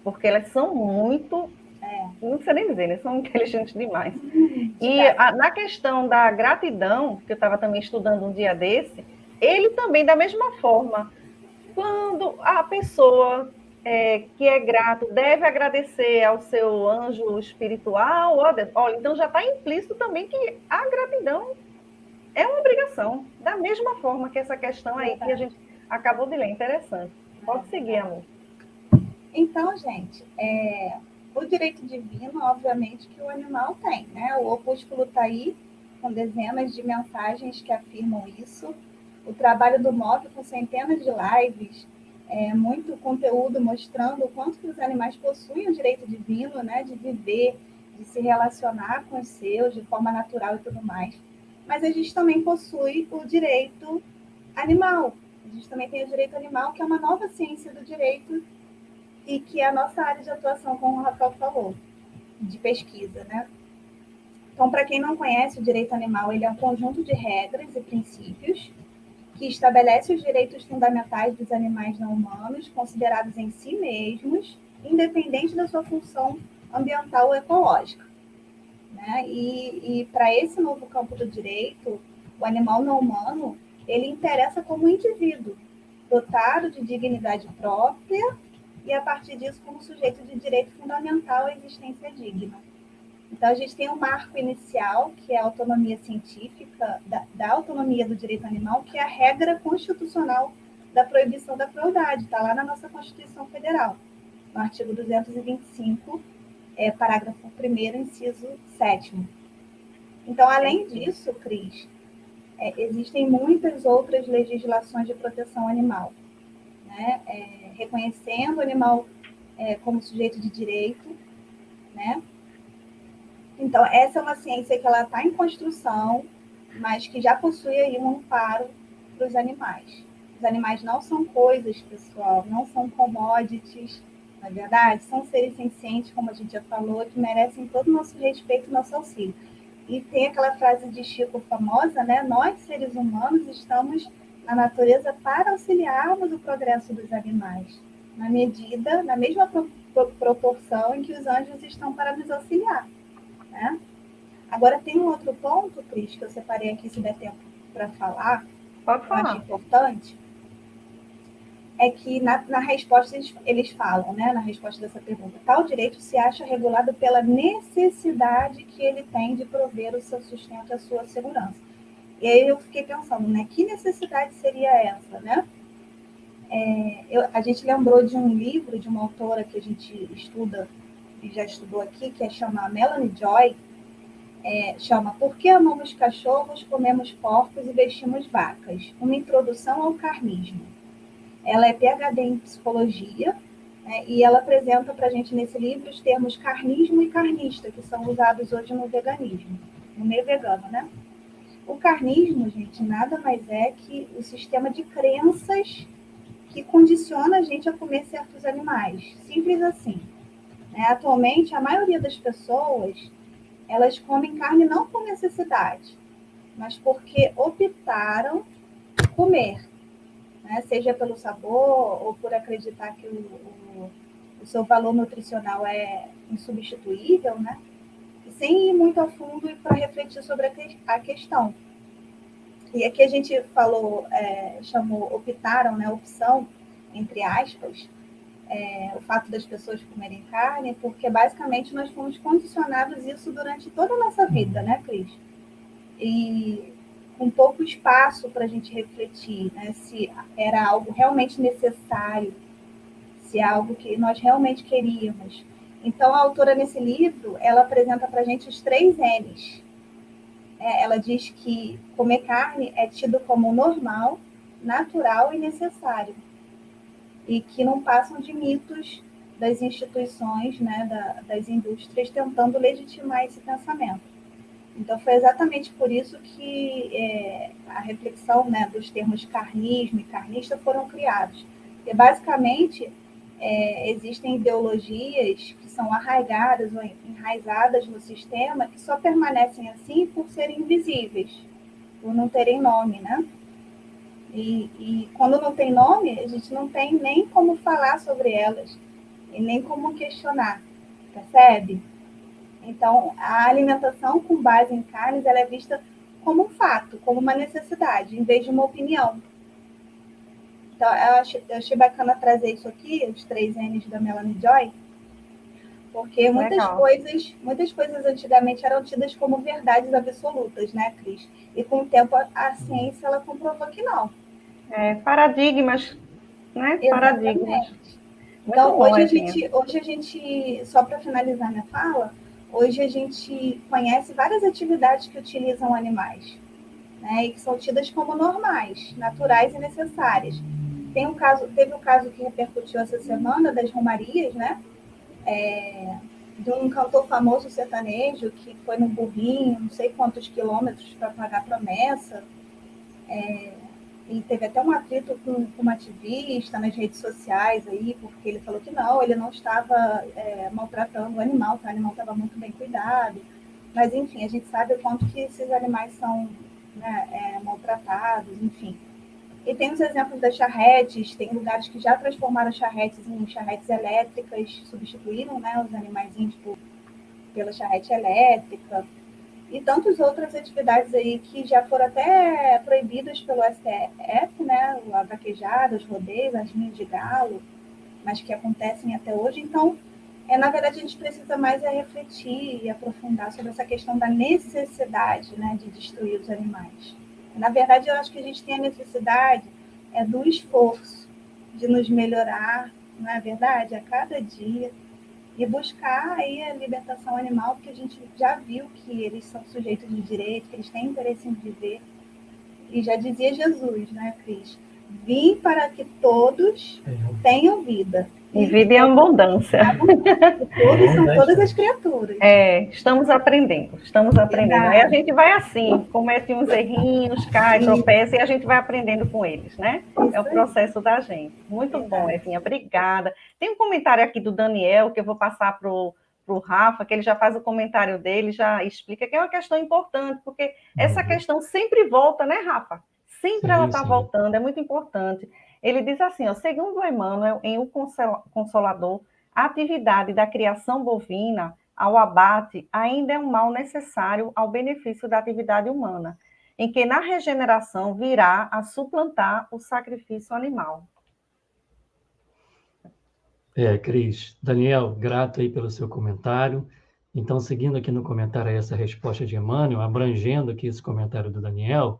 porque elas são muito, não sei nem dizer, né? São inteligentes demais. E na questão da gratidão, que eu estava também estudando um dia desse, ele também, da mesma forma, quando a pessoa que é grato deve agradecer ao seu anjo espiritual, olha, então já está implícito também que a gratidão é uma obrigação, da mesma forma que essa questão aí que a gente acabou de ler. Interessante. Pode seguir, amor. Então, gente, o direito divino, obviamente, que o animal tem, né? O opúsculo está aí, com dezenas de mensagens que afirmam isso. O trabalho do MOV, com centenas de lives, muito conteúdo mostrando o quanto que os animais possuem o direito divino, né? De viver, de se relacionar com os seus de forma natural e tudo mais. Mas a gente também possui o direito animal. A gente também tem o direito animal, que é uma nova ciência do direito e que é a nossa área de atuação, como o Rafael falou, de pesquisa, né? Então, para quem não conhece, o direito animal ele é um conjunto de regras e princípios que estabelece os direitos fundamentais dos animais não humanos, considerados em si mesmos, independente da sua função ambiental ou ecológica. Né? E para esse novo campo do direito, o animal não humano, ele interessa como indivíduo, dotado de dignidade própria e, a partir disso, como sujeito de direito fundamental à existência digna. Então, a gente tem um marco inicial, que é a autonomia científica, da autonomia do direito animal, que é a regra constitucional da proibição da crueldade, está lá na nossa Constituição Federal, no artigo 225, parágrafo 1º, inciso 7º. Então, além disso, Cris, existem muitas outras legislações de proteção animal, né? Reconhecendo o animal como sujeito de direito, né? Então, essa é uma ciência que ela está em construção, mas que já possui aí um amparo para os animais. Os animais não são coisas, pessoal, não são commodities, na verdade, são seres sencientes, como a gente já falou, que merecem todo o nosso respeito e nosso auxílio. E tem aquela frase de Chico famosa, né? Nós, seres humanos, estamos na natureza para auxiliarmos o progresso dos animais, na mesma proporção em que os anjos estão para nos auxiliar. Né? Agora, tem um outro ponto, Cris, que eu separei aqui, se der tempo para falar. Pode falar. Eu acho importante. É que na resposta eles falam, né, na resposta dessa pergunta, tal direito se acha regulado pela necessidade que ele tem de prover o seu sustento e a sua segurança. E aí eu fiquei pensando, né, que necessidade seria essa, né? A gente lembrou de um livro de uma autora que a gente estuda e já estudou aqui, que é chamada Melanie Joy, chama Por que amamos cachorros, comemos porcos e vestimos vacas? Uma introdução ao carnismo. Ela é PhD em psicologia, né, e ela apresenta para a gente nesse livro os termos carnismo e carnista, que são usados hoje no veganismo, no meio vegano, né? O carnismo, gente, nada mais é que o sistema de crenças que condiciona a gente a comer certos animais. Simples assim. Né? Atualmente, a maioria das pessoas, elas comem carne não por necessidade, mas porque optaram comer. Né? Seja pelo sabor ou por acreditar que o seu valor nutricional é insubstituível, né? E sem ir muito a fundo para refletir sobre a questão. E aqui a gente falou, chamou, optaram, né, opção, entre aspas, o fato das pessoas comerem carne, porque basicamente nós fomos condicionados isso durante toda a nossa vida, né, Cris? E com pouco espaço para a gente refletir, né, se era algo realmente necessário, se é algo que nós realmente queríamos. Então, a autora, nesse livro, ela apresenta para a gente os 3 N's. Ela diz que comer carne é tido como normal, natural e necessário. E que não passam de mitos das instituições, né, das indústrias, tentando legitimar esse pensamento. Então, foi exatamente por isso que a reflexão, né, dos termos carnismo e carnista foram criados. Porque, basicamente, existem ideologias que são arraigadas ou enraizadas no sistema que só permanecem assim por serem invisíveis, por não terem nome, né? E quando não tem nome, a gente não tem nem como falar sobre elas e nem como questionar, percebe? Então, a alimentação com base em carnes, ela é vista como um fato, como uma necessidade, em vez de uma opinião. Então, eu achei bacana trazer isso aqui, os 3 N's da Melanie Joy, porque muitas coisas antigamente eram tidas como verdades absolutas, né, Cris? E com o tempo a ciência ela comprovou que não. Paradigmas, né? Exatamente. Paradigmas. Então, hoje a gente, só para finalizar minha fala, hoje a gente conhece várias atividades que utilizam animais, né, e que são tidas como normais, naturais e necessárias. Teve um caso que repercutiu essa semana das romarias, né? De um cantor famoso sertanejo que foi num burrinho, não sei quantos quilômetros para pagar promessa, e teve até um atrito com uma ativista nas redes sociais aí, porque ele falou que ele não estava maltratando o animal, que o animal estava muito bem cuidado. Mas, enfim, a gente sabe o quanto que esses animais são, né, maltratados, enfim. E tem os exemplos das charretes, tem lugares que já transformaram charretes em charretes elétricas, substituíram, né, os animaizinhos pela charrete elétrica, e tantas outras atividades aí que já foram até proibidas pelo STF, né, a vaquejada, os rodeios, as linhas de galo, mas que acontecem até hoje. Então, na verdade, a gente precisa mais refletir e aprofundar sobre essa questão da necessidade, né, de destruir os animais. Na verdade, eu acho que a gente tem a necessidade do esforço, de nos melhorar, não é verdade? A cada dia, e buscar aí a libertação animal, porque a gente já viu que eles são sujeitos de direito, que eles têm interesse em viver. E já dizia Jesus, né, Cris? Vim para que todos tenham vida. E vida em abundância. Todos são todas as criaturas. Estamos aprendendo. Aí a gente vai assim, comete uns errinhos, cai, tropeça, e a gente vai aprendendo com eles, né? É o processo da gente. Muito bom, Evinha, obrigada. Tem um comentário aqui do Daniel, que eu vou passar para o Rafa, que ele já faz o comentário dele, já explica que é uma questão importante, porque essa questão sempre volta, né, Rafa? Sempre ela está voltando, é muito importante. Ele diz assim, segundo Emmanuel, em O Consolador, a atividade da criação bovina ao abate ainda é um mal necessário ao benefício da atividade humana, em que na regeneração virá a suplantar o sacrifício animal. Cris. Daniel, grato aí pelo seu comentário. Então, seguindo aqui no comentário essa resposta de Emmanuel, abrangendo aqui esse comentário do Daniel,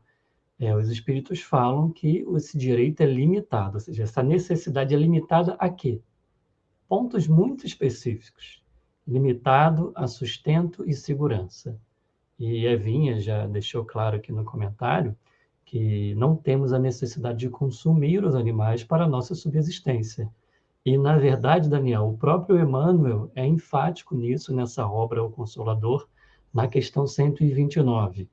os espíritos falam que esse direito é limitado, ou seja, essa necessidade é limitada a quê? Pontos muito específicos. Limitado a sustento e segurança. E Evinha já deixou claro aqui no comentário que não temos a necessidade de consumir os animais para a nossa subsistência. E, na verdade, Daniel, o próprio Emmanuel é enfático nisso, nessa obra, O Consolador, na questão 129.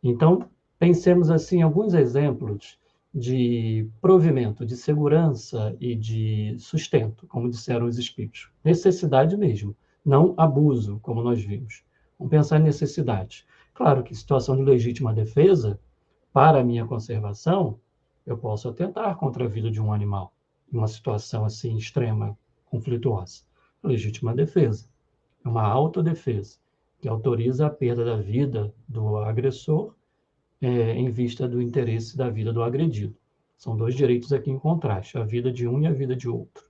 Então, pensemos assim em alguns exemplos de provimento, de segurança e de sustento, como disseram os espíritos. Necessidade mesmo, não abuso, como nós vimos. Vamos pensar em necessidade. Claro que situação de legítima defesa, para a minha conservação, eu posso atentar contra a vida de um animal, em uma situação assim extrema, conflituosa. Legítima defesa. É uma autodefesa, que autoriza a perda da vida do agressor em vista do interesse da vida do agredido. São dois direitos aqui em contraste, a vida de um e a vida de outro.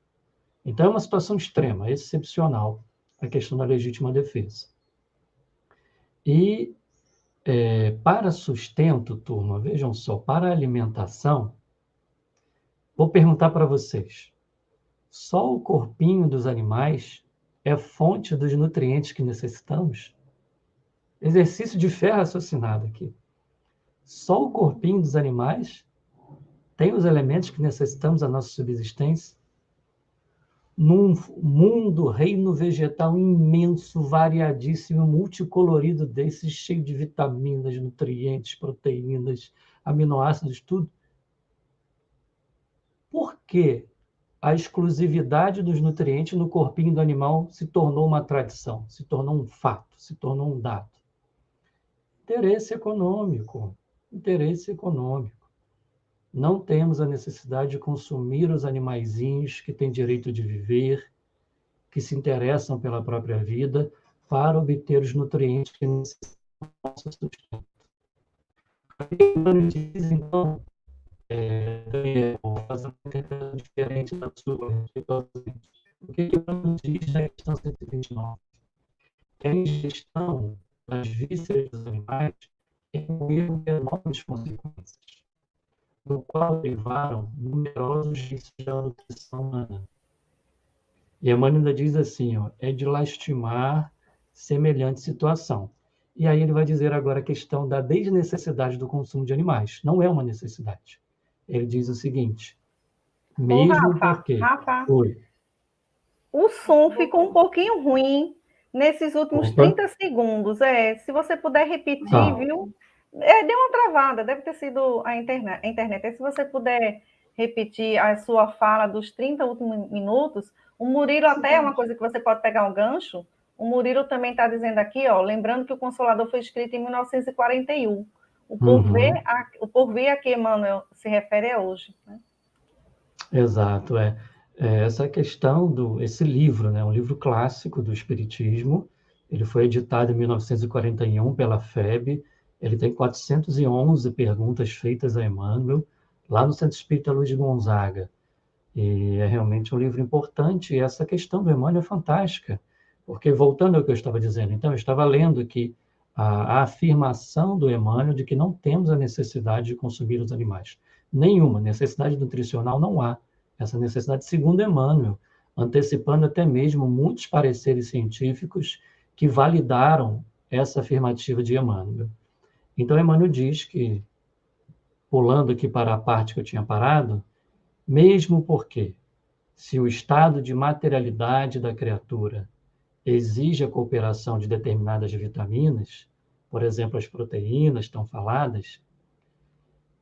Então, é uma situação extrema, excepcional, a questão da legítima defesa. E para sustento, turma, vejam só, para alimentação, vou perguntar para vocês, só o corpinho dos animais é fonte dos nutrientes que necessitamos? Exercício de fé raciocinado aqui. Só o corpinho dos animais tem os elementos que necessitamos da nossa subsistência? Num mundo, reino vegetal imenso, variadíssimo, multicolorido desse, cheio de vitaminas, nutrientes, proteínas, aminoácidos, tudo. Por que a exclusividade dos nutrientes no corpinho do animal se tornou uma tradição, se tornou um fato, se tornou um dado? Interesse econômico. Interesse econômico. Não temos a necessidade de consumir os animaizinhos que têm direito de viver, que se interessam pela própria vida, para obter os nutrientes que necessitamos do nosso sustento. Diz, então, Daniel, vou fazer uma interpretação diferente da sua. O que ele diz na questão 129? Que a ingestão das vísceras dos animais é um erro de enormes consequências, do qual derivaram numerosos vícios da nutrição humana. E Emmanuel ainda diz assim, é de lastimar semelhante situação. E aí ele vai dizer agora a questão da desnecessidade do consumo de animais. Não é uma necessidade. Ele diz o seguinte, mesmo porque... Rafa, Oi. O som ficou um pouquinho ruim nesses últimos 30 segundos. Se você puder repetir, viu? Deu uma travada, deve ter sido a internet. Se você puder repetir a sua fala dos 30 últimos minutos, o Murilo até é uma coisa que você pode pegar um gancho. O Murilo também está dizendo aqui, lembrando que o Consolador foi escrito em 1941. O porvir a que Emmanuel se refere é hoje. Né? Exato, essa questão esse livro, né, um livro clássico do Espiritismo, ele foi editado em 1941 pela FEB, ele tem 411 perguntas feitas a Emmanuel, lá no Centro Espírita Luiz de Gonzaga. E é realmente um livro importante, e essa questão do Emmanuel é fantástica, porque, voltando ao que eu estava dizendo, então, eu estava lendo que a afirmação do Emmanuel de que não temos a necessidade de consumir os animais. Nenhuma necessidade nutricional não há. Essa necessidade, segundo Emmanuel, antecipando até mesmo muitos pareceres científicos que validaram essa afirmativa de Emmanuel. Então, Emmanuel diz que, pulando aqui para a parte que eu tinha parado, mesmo porque, se o estado de materialidade da criatura exige a cooperação de determinadas vitaminas, por exemplo, as proteínas tão faladas,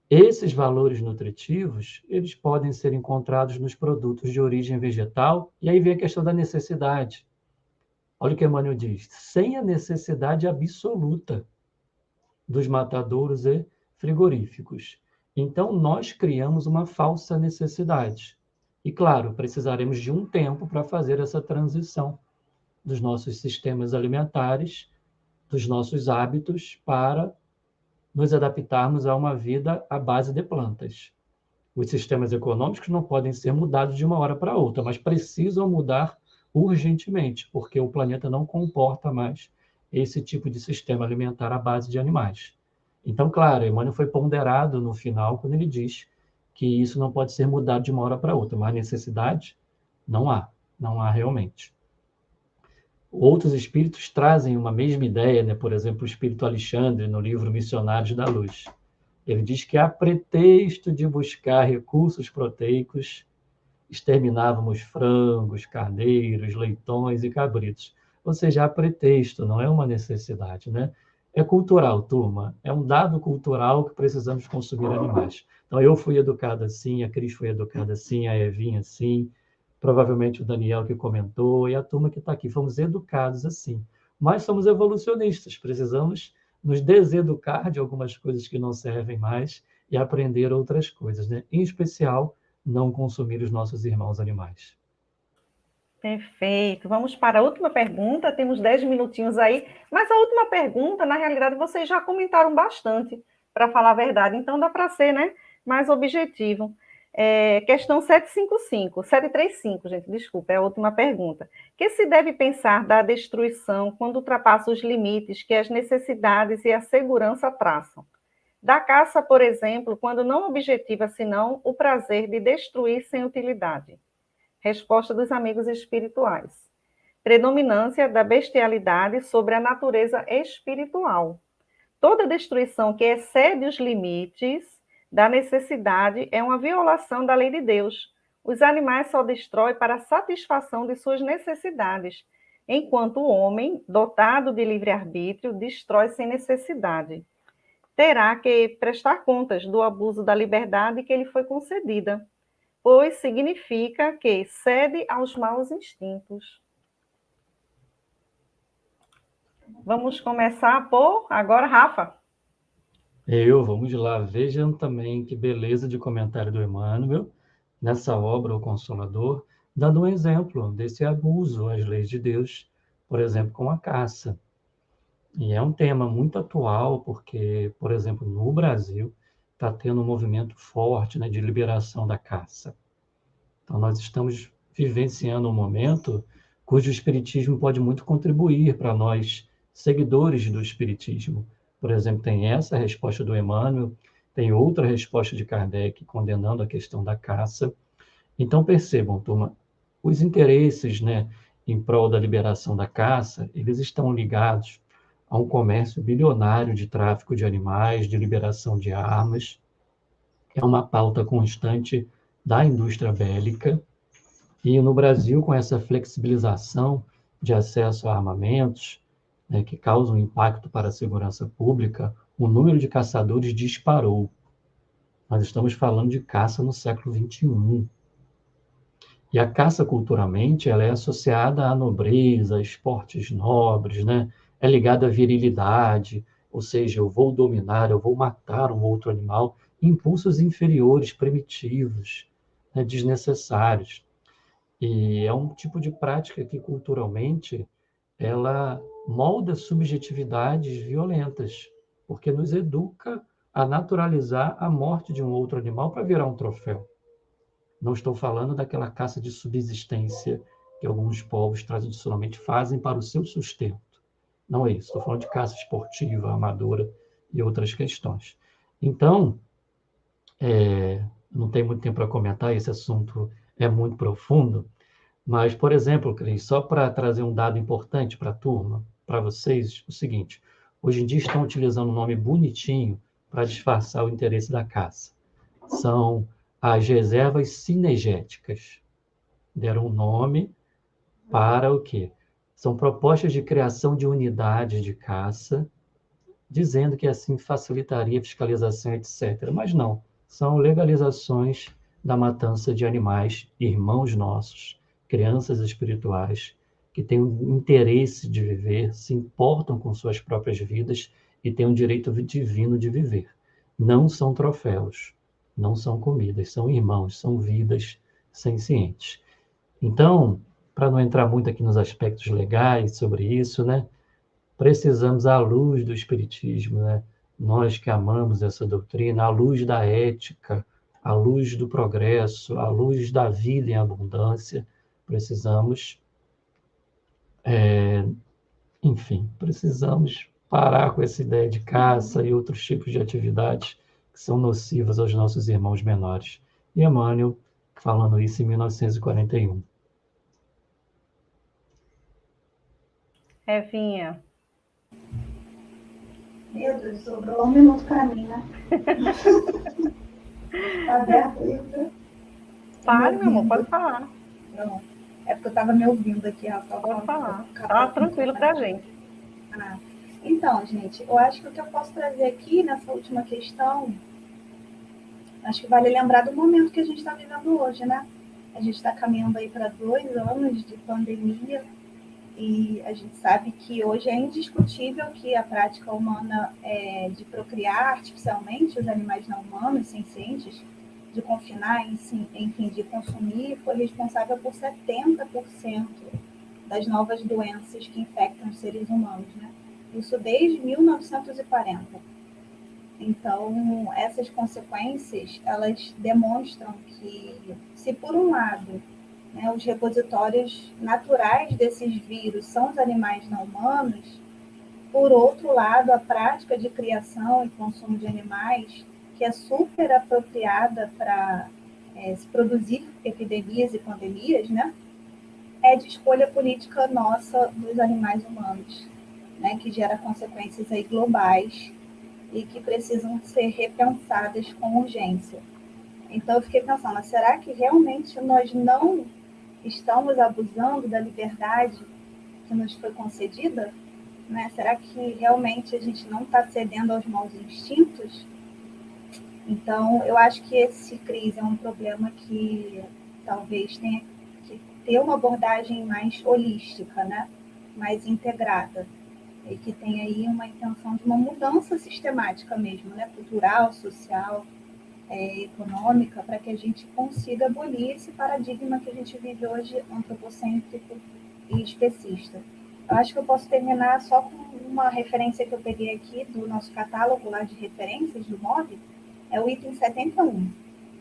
esses valores nutritivos, eles podem ser encontrados nos produtos de origem vegetal, e aí vem a questão da necessidade. Olha o que Emmanuel diz, sem a necessidade absoluta dos matadouros e frigoríficos. Então, nós criamos uma falsa necessidade. E, claro, precisaremos de um tempo para fazer essa transição dos nossos sistemas alimentares, dos nossos hábitos, para nos adaptarmos a uma vida à base de plantas. Os sistemas econômicos não podem ser mudados de uma hora para outra, mas precisam mudar urgentemente, porque o planeta não comporta mais esse tipo de sistema alimentar à base de animais. Então, claro, Emmanuel foi ponderado no final, quando ele diz que isso não pode ser mudado de uma hora para outra, mas necessidade não há realmente. Outros espíritos trazem uma mesma ideia, né? Por exemplo, o espírito Alexandre, no livro Missionários da Luz. Ele diz que, a pretexto de buscar recursos proteicos, exterminávamos frangos, carneiros, leitões e cabritos. Ou seja, há pretexto, não é uma necessidade, né? É cultural, turma. É um dado cultural que precisamos consumir animais. Então, eu fui educada assim, a Cris foi educada assim, a Evinha assim, provavelmente o Daniel que comentou, e a turma que está aqui. Fomos educados assim. Mas somos evolucionistas, precisamos nos deseducar de algumas coisas que não servem mais e aprender outras coisas, né? Em especial, não consumir os nossos irmãos animais. Perfeito. Vamos para a última pergunta. Temos 10 minutinhos aí. Mas a última pergunta, na realidade, vocês já comentaram bastante, para falar a verdade. Então, dá para ser, né, mais objetivo. Questão 735, gente, desculpa, é a última pergunta. Que se deve pensar da destruição quando ultrapassa os limites que as necessidades e a segurança traçam? Da caça, por exemplo, quando não objetiva senão o prazer de destruir sem utilidade. Resposta dos amigos espirituais. Predominância da bestialidade sobre a natureza espiritual. Toda destruição que excede os limites da necessidade é uma violação da lei de Deus. Os animais só destroem para a satisfação de suas necessidades, enquanto o homem, dotado de livre-arbítrio, destrói sem necessidade. Terá que prestar contas do abuso da liberdade que lhe foi concedida, pois significa que cede aos maus instintos. Vamos começar por agora, Rafa. Vamos lá. Vejam também que beleza de comentário do Emmanuel, nessa obra, O Consolador, dando um exemplo desse abuso às leis de Deus, por exemplo, com a caça. E é um tema muito atual, porque, por exemplo, no Brasil, está tendo um movimento forte, né, de liberação da caça. Então, nós estamos vivenciando um momento cujo Espiritismo pode muito contribuir para nós, seguidores do Espiritismo. Por exemplo, tem essa resposta do Emmanuel, tem outra resposta de Kardec condenando a questão da caça. Então, percebam, turma, os interesses, né, em prol da liberação da caça, eles estão ligados a um comércio bilionário de tráfico de animais, de liberação de armas. É uma pauta constante da indústria bélica. E no Brasil, com essa flexibilização de acesso a armamentos, né, que causam impacto para a segurança pública, o número de caçadores disparou. Nós estamos falando de caça no século XXI. E a caça, culturalmente, ela é associada à nobreza, a esportes nobres, né? É ligada à virilidade, ou seja, eu vou dominar, eu vou matar um outro animal, impulsos inferiores, primitivos, né? Desnecessários. E é um tipo de prática que, culturalmente, ela molda subjetividades violentas, porque nos educa a naturalizar a morte de um outro animal para virar um troféu. Não estou falando daquela caça de subsistência que alguns povos tradicionalmente fazem para o seu sustento. Não é isso. Estou falando de caça esportiva, amadora e outras questões. Então, não tem muito tempo para comentar, esse assunto é muito profundo, mas, por exemplo, Cris, só para trazer um dado importante para a turma, para vocês, o seguinte: hoje em dia estão utilizando um nome bonitinho para disfarçar o interesse da caça. São as reservas cinegéticas. Deram um nome para o quê? São propostas de criação de unidades de caça, dizendo que assim facilitaria a fiscalização, etc. Mas não, são legalizações da matança de animais, irmãos nossos, crianças espirituais, que têm um interesse de viver, se importam com suas próprias vidas e têm um direito divino de viver. Não são troféus, não são comidas, são irmãos, são vidas sencientes. Então, para não entrar muito aqui nos aspectos legais sobre isso, né, precisamos, à luz do Espiritismo, né, nós que amamos essa doutrina, à luz da ética, à luz do progresso, à luz da vida em abundância, precisamos, precisamos parar com essa ideia de caça e outros tipos de atividades que são nocivas aos nossos irmãos menores. E Emmanuel falando isso em 1941. Evinha. Meu Deus, sobrou 1 minuto para mim, né? Tá aberto isso? Fale, meu amor, pode falar. Não. É porque eu estava me ouvindo aqui, Rafael. Pode falar. Tá tranquilo pra gente. Então, gente, eu acho que o que eu posso trazer aqui nessa última questão, acho que vale lembrar do momento que a gente está vivendo hoje, né? A gente está caminhando aí para 2 anos de pandemia e a gente sabe que hoje é indiscutível que a prática humana de procriar artificialmente os animais não humanos, sencientes, de confinar, enfim, de consumir, foi responsável por 70% das novas doenças que infectam os seres humanos, né? Isso desde 1940. Então, essas consequências, elas demonstram que, se por um lado, né, os repositórios naturais desses vírus são os animais não humanos, por outro lado, a prática de criação e consumo de animais, que é super apropriada para se produzir epidemias e pandemias, né, é de escolha política nossa dos animais humanos, né, que gera consequências aí globais e que precisam ser repensadas com urgência. Então, eu fiquei pensando, será que realmente nós não estamos abusando da liberdade que nos foi concedida? Né? Será que realmente a gente não está cedendo aos maus instintos? Então, eu acho que esse crise é um problema que talvez tenha que ter uma abordagem mais holística, né? Mais integrada, e que tem aí uma intenção de uma mudança sistemática mesmo, né? Cultural, social, econômica, para que a gente consiga abolir esse paradigma que a gente vive hoje, antropocêntrico e especista. Eu acho que eu posso terminar só com uma referência que eu peguei aqui do nosso catálogo lá de referências do MOB, é o item 71,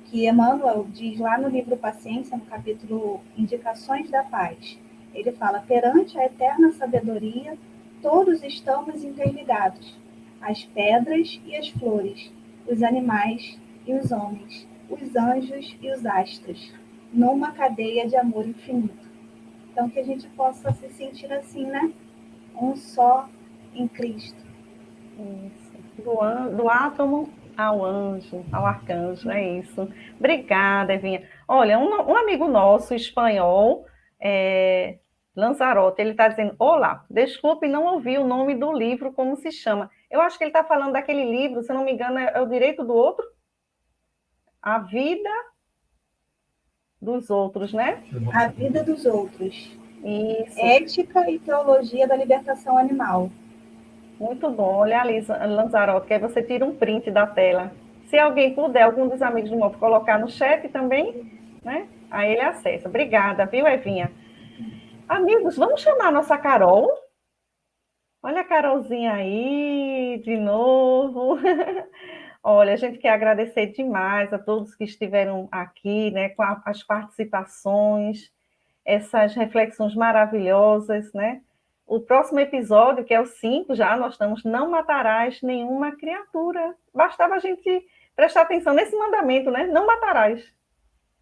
que Emmanuel diz lá no livro Paciência, no capítulo Indicações da Paz. Ele fala, perante a eterna sabedoria, todos estamos interligados, as pedras e as flores, os animais e os homens, os anjos e os astros, numa cadeia de amor infinito. Então, que a gente possa se sentir assim, né? Um só em Cristo. Isso. Do átomo ao anjo, ao arcanjo, é isso. Obrigada, Evinha. Olha, um amigo nosso, espanhol, Lanzarote, ele está dizendo, olá, desculpe, não ouvi o nome do livro, como se chama. Eu acho que ele está falando daquele livro, se não me engano, é O Direito do Outro? A Vida dos Outros, né? A Vida dos Outros. Isso. Ética e Teologia da Libertação Animal. Muito bom. Olha ali, Lanzarote, que aí você tira um print da tela. Se alguém puder, algum dos amigos do MOV, colocar no chat também, né? Aí ele acessa. Obrigada, viu, Evinha? Amigos, vamos chamar a nossa Carol. Olha a Carolzinha aí, de novo. Olha, a gente quer agradecer demais a todos que estiveram aqui, né, com as participações, essas reflexões maravilhosas, né? O próximo episódio, que é o 5 já, nós estamos, não matarás nenhuma criatura. Bastava a gente prestar atenção nesse mandamento, né? Não matarás.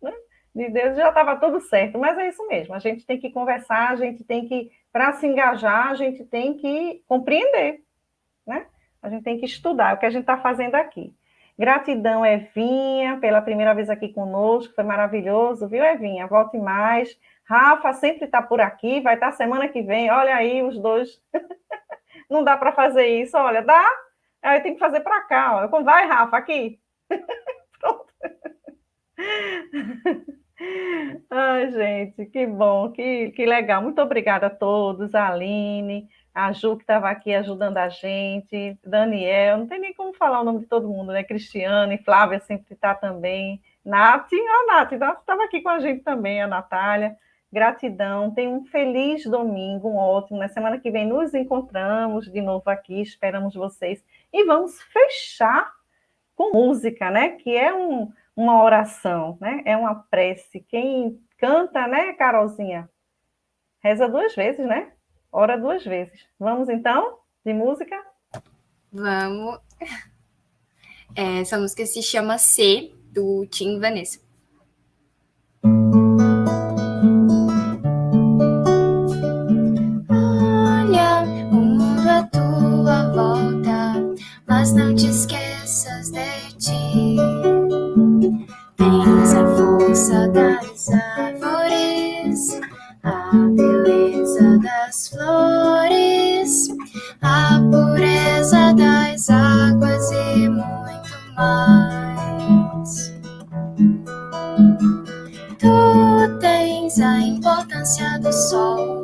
Né? De Deus já estava tudo certo, mas é isso mesmo, a gente tem que conversar, a gente tem que, para se engajar, a gente tem que compreender, né? A gente tem que estudar, é o que a gente está fazendo aqui. Gratidão, Evinha, pela primeira vez aqui conosco, foi maravilhoso, viu, Evinha? Volte mais. Rafa sempre está por aqui, vai estar semana que vem, olha aí os dois. Não dá para fazer isso, olha, dá? Aí tem que fazer para cá, olha. Vai, Rafa, aqui. Pronto. Ai, gente, que bom, que legal. Muito obrigada a todos, a Aline, a Ju, que estava aqui ajudando a gente, Daniel, não tem nem como falar o nome de todo mundo, né? Cristiane, Flávia sempre está também, Nath, a Nath estava aqui com a gente também, a Natália. Gratidão, tenha um feliz domingo, um ótimo. Na semana que vem nos encontramos de novo aqui, esperamos vocês. E vamos fechar com música, né? Que é uma oração, né? É uma prece. Quem canta, né, Carolzinha? Reza 2 vezes, né? Ora 2 vezes. Vamos então, de música? Vamos. Essa música se chama C, do Tim Vanessa. Olha, promessas de ti. Tens a força das árvores, a beleza das flores, a pureza das águas e muito mais. Tu tens a importância do sol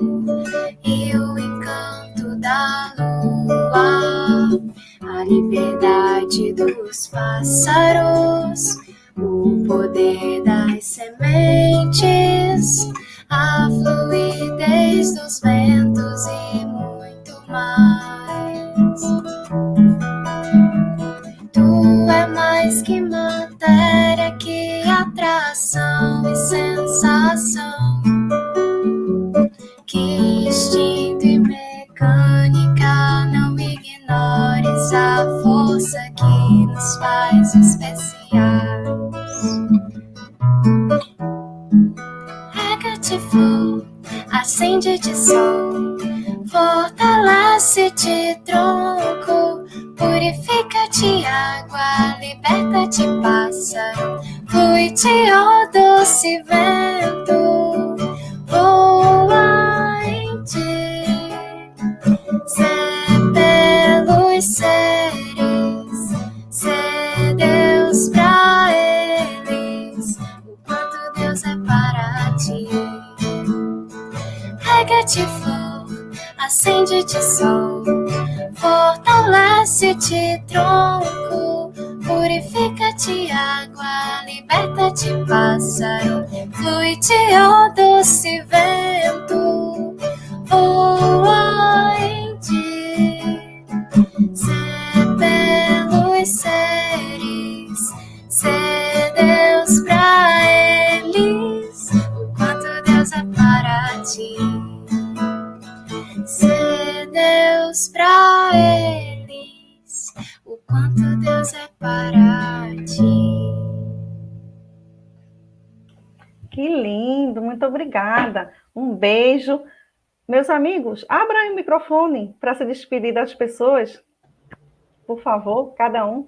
e o encanto da lua, a liberdade dos pássaros, o poder das sementes, a fluidez dos ventos e muito mais. Tu é mais que matéria, que atração e sensação, que instinto e mecânica. Não ignores a força que nos faz especiais. Rega-te flor, acende-te sol, fortalece-te tronco, purifica-te água, liberta-te pássaro, flui-te ó doce vento, voa em ti. Sê pelos seres, sê Deus pra eles, o quanto Deus é para ti. Rega-te flor, acende-te sol, fortalece-te tronco, purifica-te água, liberta-te pássaro, flui-te ó doce vento, voa em ti. Sê pelos seres, sê Deus pra eles, o quanto Deus é para ti. Sê Deus pra eles, o quanto Deus é para ti. Que lindo, muito obrigada. Um beijo. Meus amigos, abram aí o microfone para se despedir das pessoas. Por favor, cada um.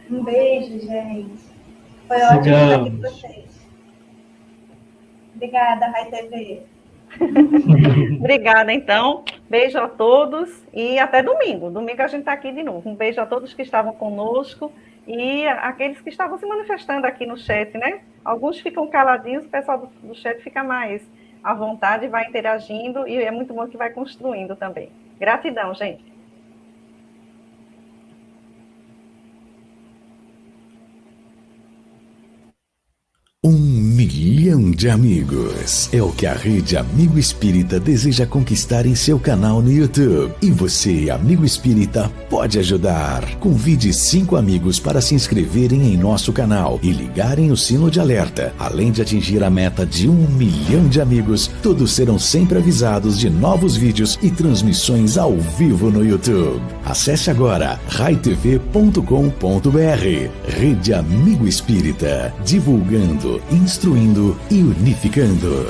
Um beijo, gente. Foi ótimo estar aqui com vocês. Obrigada, Rai TV. Obrigada, então. Beijo a todos e até domingo. Domingo a gente está aqui de novo. Um beijo a todos que estavam conosco e aqueles que estavam se manifestando aqui no chat, né? Alguns ficam caladinhos, o pessoal do chat fica mais à vontade, vai interagindo e é muito bom que vai construindo também. Gratidão, gente. Milhão de amigos é o que a Rede Amigo Espírita deseja conquistar em seu canal no YouTube. E você, amigo espírita, pode ajudar. Convide 5 amigos para se inscreverem em nosso canal e ligarem o sino de alerta. Além de atingir a meta de 1 milhão de amigos, todos serão sempre avisados de novos vídeos e transmissões ao vivo no YouTube. Acesse agora raitv.com.br. Rede Amigo Espírita, divulgando, instruindo e unificando.